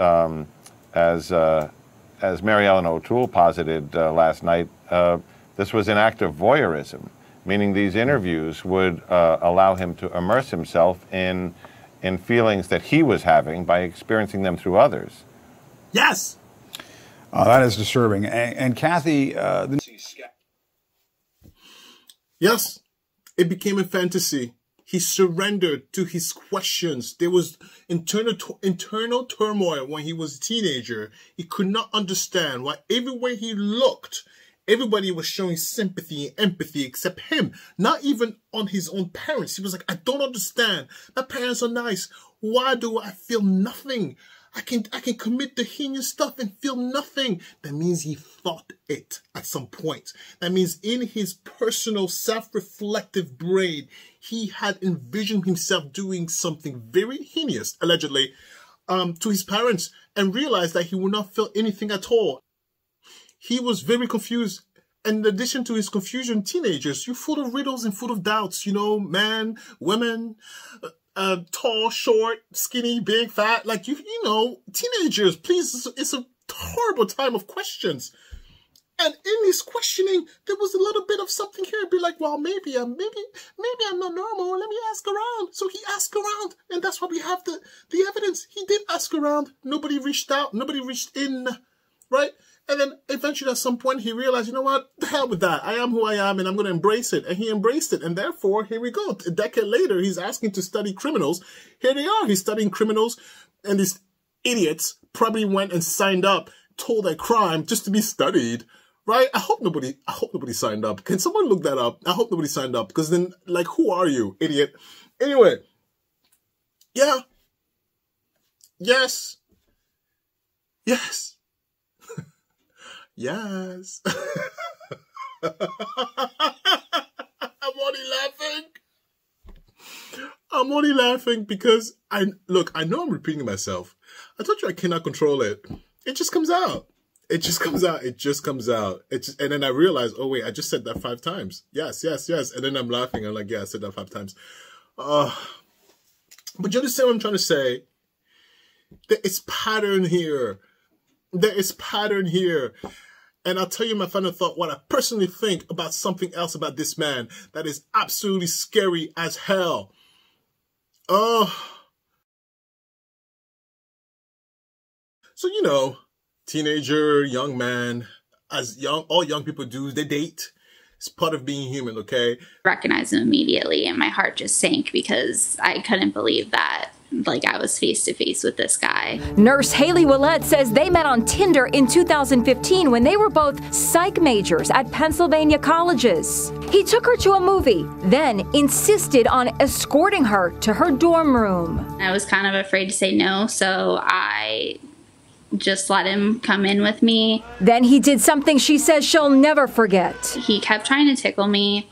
as Mary Ellen O'Toole posited last night, this was an act of voyeurism, meaning these interviews would allow him to immerse himself in feelings that he was having by experiencing them through others. Yes! That is disturbing. And Kathy, yes, it became a fantasy. He surrendered to his questions. There was internal turmoil when he was a teenager. He could not understand why everywhere he looked, Everybody was showing sympathy and empathy except him. Not even on his own parents. He was like, I don't understand. My parents are nice. Why do I feel nothing? I can commit the heinous stuff and feel nothing. That means he thought it at some point. That means in his personal self-reflective brain, he had envisioned himself doing something very heinous, allegedly, to his parents, and realized that he would not feel anything at all. He was very confused. And in addition to his confusion, teenagers, you're full of riddles and full of doubts, you know, man, women, tall, short, skinny, big, fat, like, you know, teenagers, please, it's a horrible time of questions. And in his questioning, there was a little bit of something here. Be like, well, maybe I'm not normal. Let me ask around. So he asked around, and that's why we have the evidence. He did ask around. Nobody reached out. Nobody reached in, right? And then eventually at some point he realized, you know what, the hell with that. I am who I am and I'm going to embrace it. And he embraced it. And therefore, here we go. A decade later, he's asking to study criminals. Here they are. He's studying criminals. And these idiots probably went and signed up, told their crime just to be studied, right? I hope nobody signed up. Can someone look that up? I hope nobody signed up, because then, like, who are you, idiot? Anyway. Yeah. Yes. Yes. Yes. I'm only laughing because I know I'm repeating myself. I told you I cannot control it. It just comes out. It just comes out. And then I realize, oh wait, I just said that 5 times. Yes. And then I'm laughing. I'm like, yeah, I said that 5 times. But you understand what I'm trying to say? There is pattern here. And I'll tell you my final thought, what I personally think about something else about this man that is absolutely scary as hell. Oh. So, you know, teenager, young man, all young people do, they date. It's part of being human, okay? Recognized him immediately, and my heart just sank because I couldn't believe that. Like, I was face to face with this guy. Nurse Haley Willett says they met on Tinder in 2015 when they were both psych majors at Pennsylvania colleges. He took her to a movie, then insisted on escorting her to her dorm room. I was kind of afraid to say no, so I just let him come in with me. Then he did something she says she'll never forget. He kept trying to tickle me,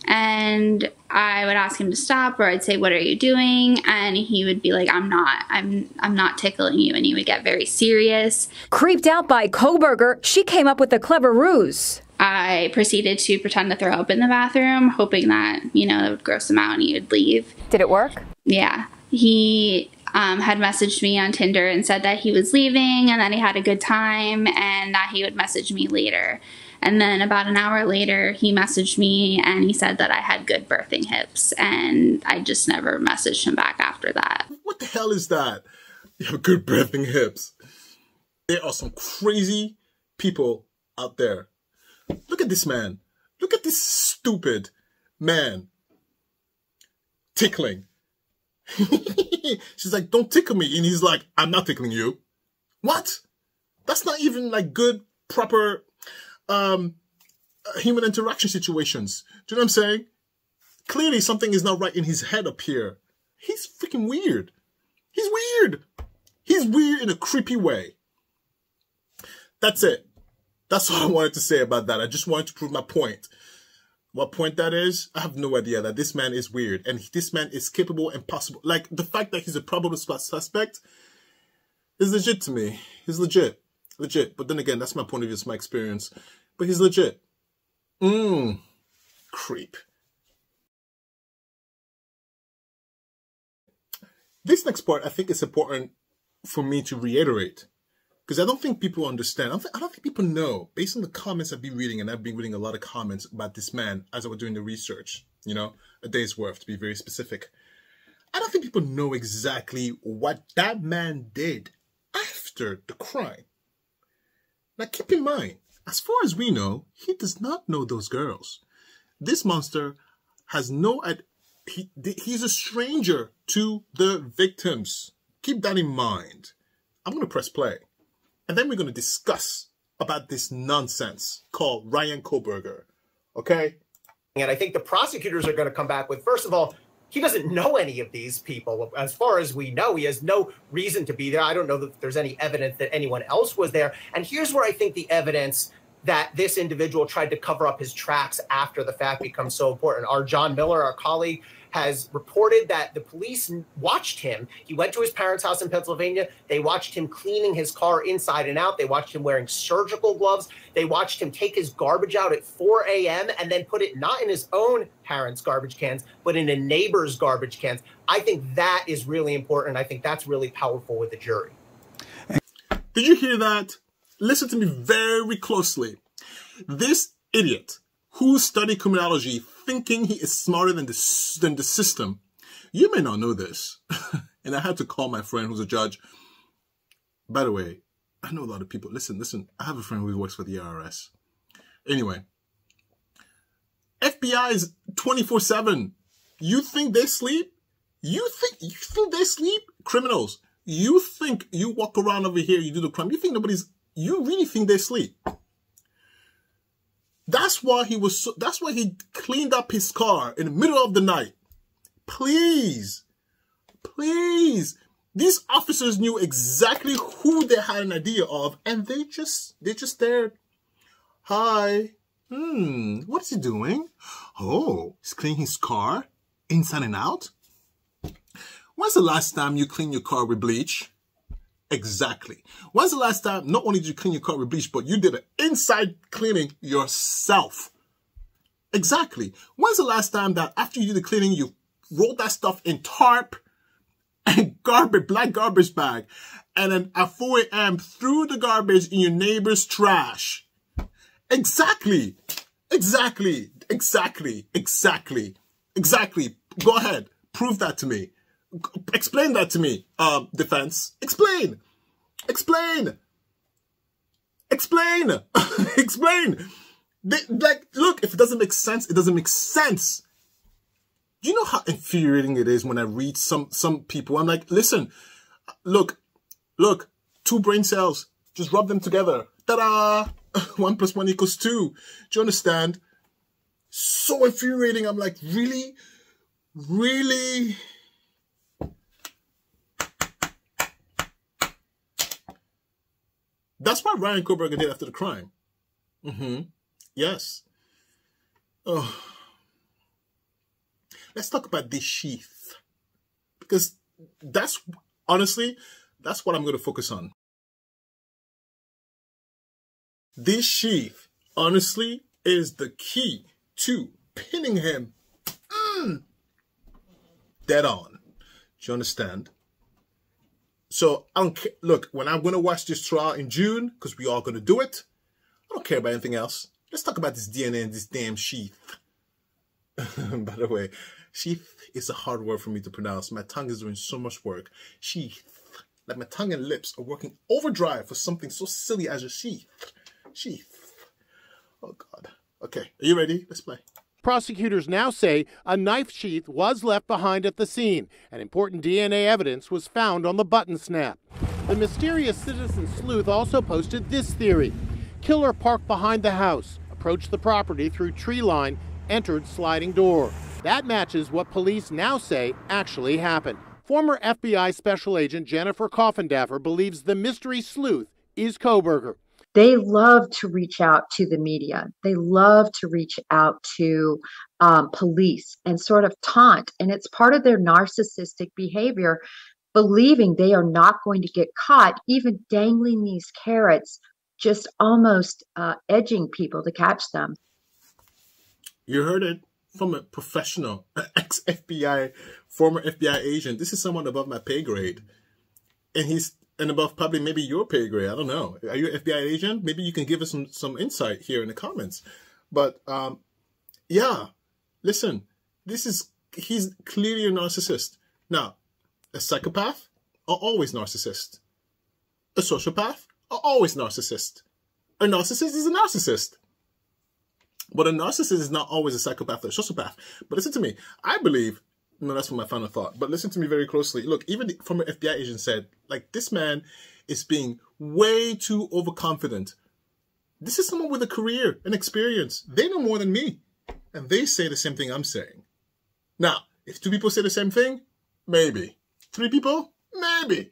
and I would ask him to stop, or I'd say, what are you doing? And he would be like, I'm not tickling you. And he would get very serious. Creeped out by Khoberger, she came up with a clever ruse. I proceeded to pretend to throw up in the bathroom, hoping that, you know, it would gross him out and he would leave. Did it work? Yeah. He had messaged me on Tinder and said that he was leaving and that he had a good time and that he would message me later. And then about an hour later, he messaged me and he said that I had good birthing hips. And I just never messaged him back after that. What the hell is that? You have good birthing hips. There are some crazy people out there. Look at this man. Look at this stupid man. Tickling. She's like, don't tickle me. And he's like, I'm not tickling you. What? That's not even like good, proper human interaction situations. Do you know what I'm saying? Clearly something is not right in his head up here. He's freaking weird. He's weird. He's weird in a creepy way. That's it. That's all I wanted to say about that. I just wanted to prove my point. What point that is, I have no idea. That this man is weird. And this man is capable and possible. Like, the fact that he's a probable suspect is legit to me. He's legit. Legit. But then again, that's my point of view. It's my experience. But he's legit. Creep. This next part, I think it's important for me to reiterate. Because I don't think people understand. I don't think people know. Based on the comments I've been reading, and I've been reading a lot of comments about this man as I was doing the research, you know, a day's worth to be very specific. I don't think people know exactly what that man did after the crime. Now keep in mind, as far as we know, he does not know those girls. This monster has no... He's a stranger to the victims. Keep that in mind. I'm going to press play. And then we're going to discuss about this nonsense called Bryan Khoberger, okay? And I think the prosecutors are going to come back with, first of all, he doesn't know any of these people. As far as we know, he has no reason to be there. I don't know that there's any evidence that anyone else was there. And here's where I think the evidence that this individual tried to cover up his tracks after the fact becomes so important. Our John Miller, our colleague, has reported that the police watched him. He went to his parents' house in Pennsylvania. They watched him cleaning his car inside and out. They watched him wearing surgical gloves. They watched him take his garbage out at 4 a.m. and then put it not in his own parents' garbage cans, but in a neighbor's garbage cans. I think that is really important. I think that's really powerful with the jury. Did you hear that? Listen to me very closely. This idiot who studied criminology thinking he is smarter than the system. You may not know this. And I had to call my friend who's a judge. By the way, I know a lot of people. Listen. I have a friend who works for the IRS. Anyway, FBI is 24/7. You think they sleep? You think they sleep? Criminals. You think you walk around over here, you do the crime. You really think they sleep? That's why he cleaned up his car in the middle of the night. Please. These officers knew exactly who they had an idea of, and they just stared. Hi. What is he doing? Oh, he's cleaning his car inside and out. When's the last time you cleaned your car with bleach? Exactly. When's the last time, not only did you clean your car with bleach, but you did an inside cleaning yourself? Exactly. When's the last time that after you did the cleaning, you rolled that stuff in tarp and black garbage bag, and then at 4 a.m. threw the garbage in your neighbor's trash? Exactly. Go ahead. Prove that to me. Explain that to me, defense. Explain. Look, if it doesn't make sense, it doesn't make sense. Do you know how infuriating it is when I read some people? I'm like, listen, look, 2 brain cells, just rub them together. Ta-da! 1 + 1 = 2. Do you understand? So infuriating. I'm like, really? That's what Bryan Khoberger did after the crime. Yes. Oh. Let's talk about this sheath. Because honestly, that's what I'm going to focus on. This sheath, honestly, is the key to pinning him dead on. Do you understand? So, look, when I'm going to watch this trial in June, because we are going to do it, I don't care about anything else. Let's talk about this DNA and this damn sheath. By the way, sheath is a hard word for me to pronounce. My tongue is doing so much work. Sheath. Like my tongue and lips are working overdrive for something so silly as a sheath. Sheath. Oh, God. Okay, are you ready? Let's play. Prosecutors now say a knife sheath was left behind at the scene, and important DNA evidence was found on the button snap. The mysterious citizen sleuth also posted this theory. Killer parked behind the house, approached the property through tree line, entered sliding door. That matches what police now say actually happened. Former FBI Special Agent Jennifer Coffindaffer believes the mystery sleuth is Khoberger. They love to reach out to the media. They love to reach out to police and sort of taunt. And it's part of their narcissistic behavior, believing they are not going to get caught, even dangling these carrots, just almost edging people to catch them. You heard it from a professional, ex-FBI, former FBI agent. This is someone above my pay grade. And above probably maybe your pay grade. I don't know. Are you an FBI agent? Maybe you can give us some insight here in the comments. But yeah, listen, he's clearly a narcissist. Now, a psychopath are always narcissist. A sociopath are always narcissist. A narcissist is a narcissist. But a narcissist is not always a psychopath or a sociopath. But listen to me. I believe, no, that's my final thought. But listen to me very closely. Look, even the former FBI agent said, like, this man is being way too overconfident This is someone with a career and experience. They know more than me. And they say the same thing I'm saying. Now, if 2 people say the same thing, maybe. 3 people, maybe.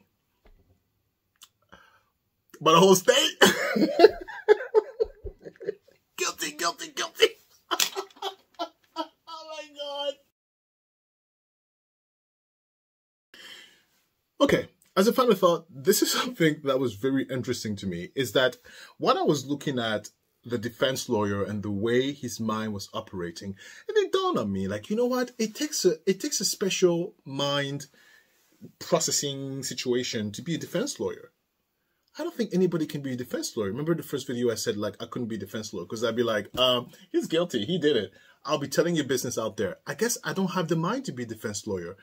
But a whole state? Guilty, guilty, guilty. Oh my God. Okay, as a final thought, this is something that was very interesting to me, is that when I was looking at the defense lawyer and the way his mind was operating, and it dawned on me, like, you know what? It takes a special mind processing situation to be a defense lawyer. I don't think anybody can be a defense lawyer. Remember the first video I said, like, I couldn't be a defense lawyer because I'd be like, he's guilty. He did it. I'll be telling your business out there. I guess I don't have the mind to be a defense lawyer.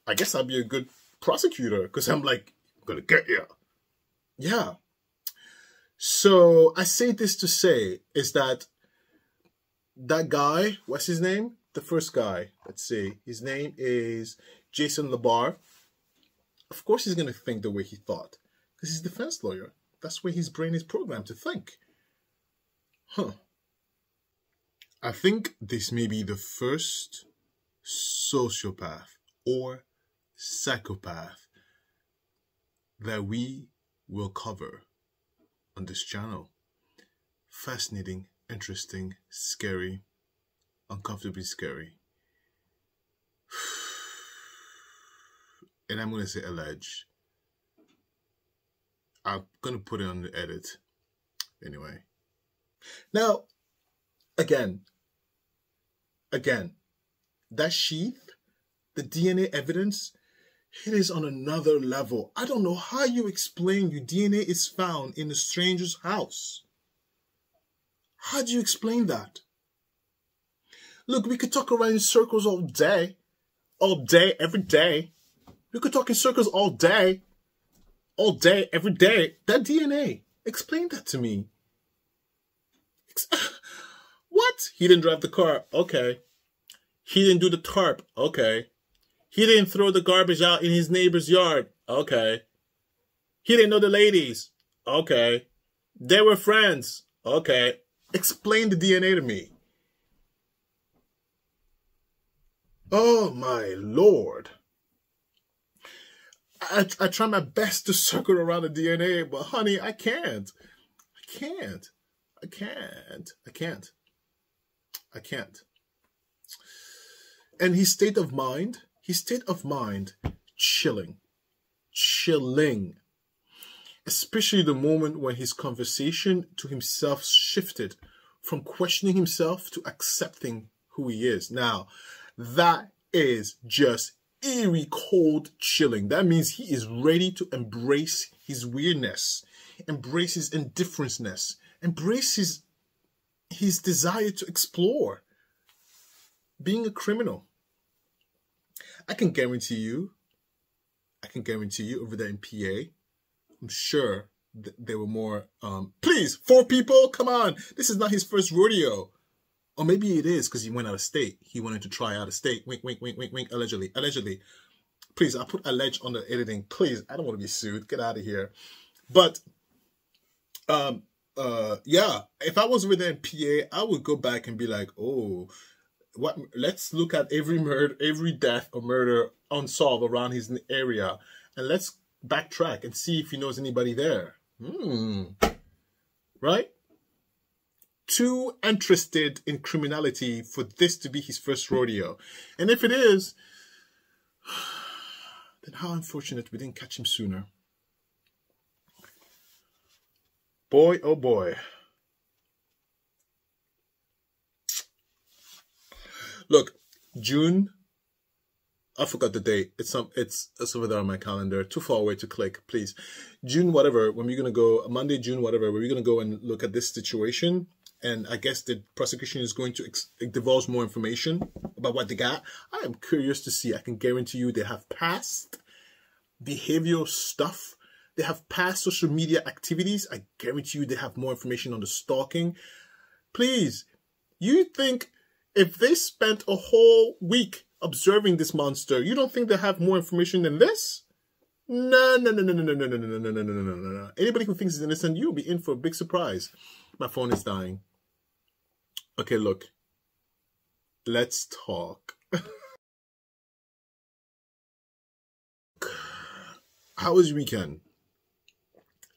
I guess I'll be a good prosecutor because I'm like, I'm going to get you. Yeah. So I say this to say is that guy, what's his name? The first guy, let's see. His name is Jason Labar. Of course he's going to think the way he thought. Because he's a defense lawyer. That's where his brain is programmed to think. Huh. I think this may be the first sociopath or psychopath that we will cover on this channel. Fascinating, interesting, scary, uncomfortably scary. And I'm going to say allege. I'm going to put it on the edit. Anyway. Now, again, that sheath, the DNA evidence, it is on another level. I don't know how you explain your DNA is found in a stranger's house. How do you explain that? Look, we could talk around in circles all day, every day. We could talk in circles all day, every day. That DNA, explain that to me. What? He didn't drive the car. Okay. He didn't do the tarp. Okay. He didn't throw the garbage out in his neighbor's yard. Okay. He didn't know the ladies. Okay. They were friends. Okay. Explain the DNA to me. Oh my Lord. I try my best to circle around the DNA, but honey, I can't. And his state of mind, chilling. Especially the moment when his conversation to himself shifted from questioning himself to accepting who he is. Now, that is just eerie, cold, chilling. That means he is ready to embrace his weirdness, embrace his indifferenceness, embrace his desire to explore being a criminal. I can guarantee you over there in PA, I'm sure there were more, please, 4 people, come on. This is not his first rodeo. Or maybe it is because he went out of state. He wanted to try out of state. Wink, wink, wink, wink, wink, allegedly. Please, I'll put allege on the editing. Please, I don't want to be sued. Get out of here. But, yeah, if I was over there in PA, I would go back and be like, oh, what? Let's look at every death or murder unsolved around his area. And let's backtrack and see if he knows anybody there. Right? Too interested in criminality for this to be his first rodeo. And if it is, then how unfortunate we didn't catch him sooner. Boy, oh boy. Look, June, I forgot the date. It's over there on my calendar. Too far away to click, please. June whatever, when we're going to go, Monday, June whatever, we're going to go and look at this situation. And I guess the prosecution is going to divulge more information about what they got. I am curious to see. I can guarantee you they have past behavioral stuff. They have past social media activities. I guarantee you they have more information on the stalking. Please, you think if they spent a whole week observing this monster, you don't think they have more information than this? No. Anybody who thinks he's innocent, you'll be in for a big surprise. My phone is dying. Okay, look. Let's talk. How was your weekend?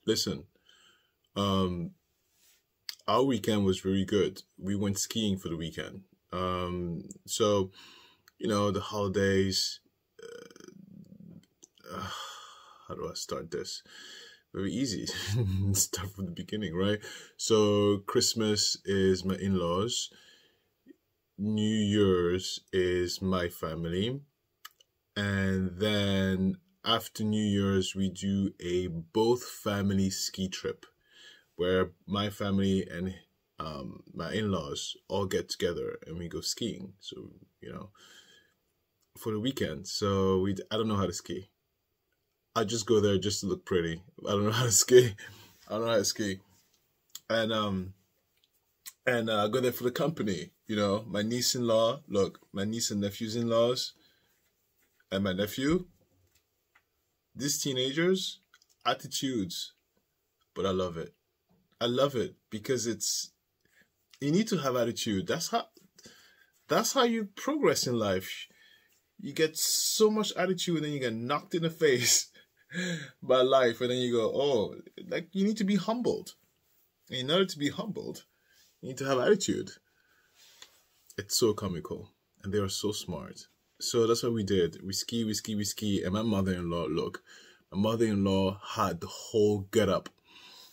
Listen, our weekend was very good. We went skiing for the weekend. So, you know, the holidays, how do I start this? Very easy. Start from the beginning, right? So Christmas is my in-laws. New Year's is my family. And then after New Year's, we do a both family ski trip where my family and my in-laws all get together and we go skiing. So, you know, for the weekend. So I don't know how to ski. I just go there just to look pretty. I don't know how to ski. I don't know how to ski. And I go there for the company. You know, my niece-in-law, look, my niece and nephew's in-laws, and my nephew. These teenagers, attitudes, but I love it. I love it because you need to have attitude. That's how you progress in life. You get so much attitude and then you get knocked in the face by life, and then you go, oh, like you need to be humbled. And in order to be humbled, you need to have attitude. It's so comical, and they are so smart. So that's what we did. We ski, and my mother-in-law, look, my mother-in-law had the whole getup.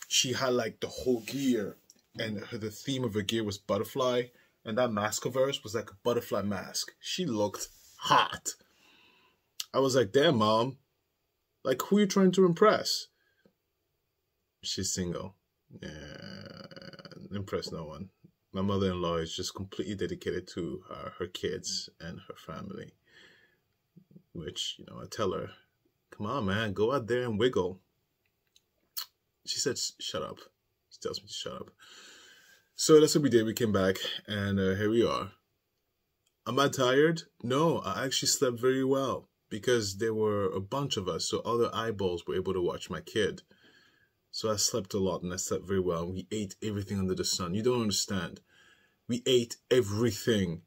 She had like the whole gear, and the theme of her gear was butterfly, and that mask of hers was like a butterfly mask. She looked hot. I was like, damn, Mom, like, who are you trying to impress? She's single. Yeah, impress no one. My mother-in-law is just completely dedicated to her kids and her family, which, you know, I tell her, come on, man, go out there and wiggle. She said, shut up. She tells me to shut up. So that's what we did. We came back, and here we are. Am I tired? No, I actually slept very well because there were a bunch of us, so other eyeballs were able to watch my kid. So I slept a lot, and I slept very well. We ate everything under the sun. You don't understand. We ate everything.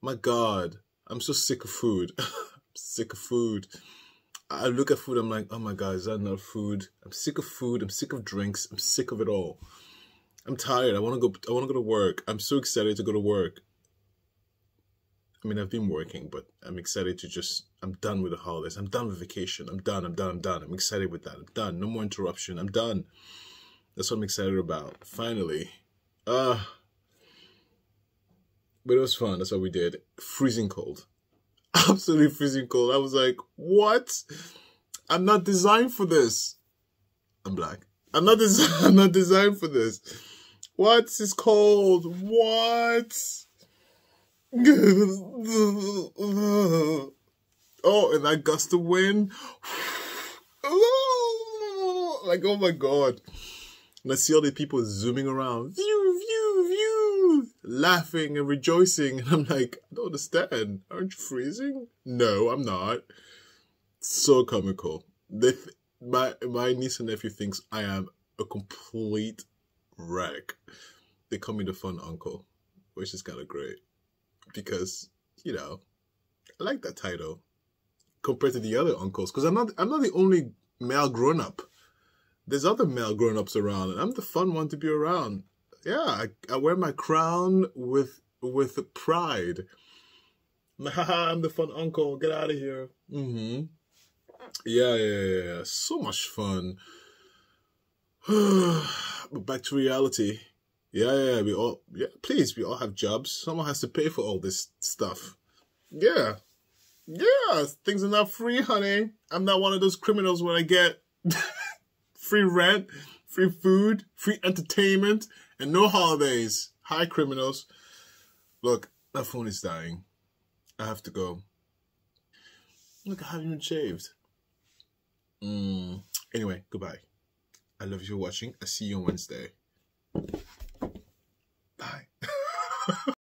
My God, I'm so sick of food. I'm sick of food. I look at food, I'm like, oh my God, is that enough food? I'm sick of food. I'm sick of drinks. I'm sick of it all. I'm tired. I want to go to work. I'm so excited to go to work. I mean, I've been working, but I'm excited to I'm done with the holidays. I'm done with vacation. I'm done. I'm excited with that. I'm done. No more interruption. I'm done. That's what I'm excited about. Finally. But it was fun. That's what we did. Freezing cold. Absolutely freezing cold. I was like, what? I'm not designed for this. I'm black. I'm not designed for this. What? It's cold. What? Oh, and that gust of wind. Like, oh my God. And I see all the people zooming around. View, view, view. Laughing and rejoicing. And I'm like, I don't understand. Aren't you freezing? No, I'm not. So comical. My niece and nephew thinks I am a complete wreck. They call me the fun uncle, which is kind of great. Because, you know, I like that title compared to the other uncles. Because I'm not the only male grown-up. There's other male grown-ups around, and I'm the fun one to be around. Yeah, I wear my crown with pride. I'm the fun uncle. Get out of here. Yeah. So much fun. But back to reality. Yeah, we all have jobs. Someone has to pay for all this stuff. Yeah, things are not free, honey. I'm not one of those criminals where I get free rent, free food, free entertainment, and no holidays. Hi, criminals. Look, my phone is dying. I have to go. Look, I haven't even shaved. Anyway, goodbye. I love you for watching. I'll see you on Wednesday. Bye.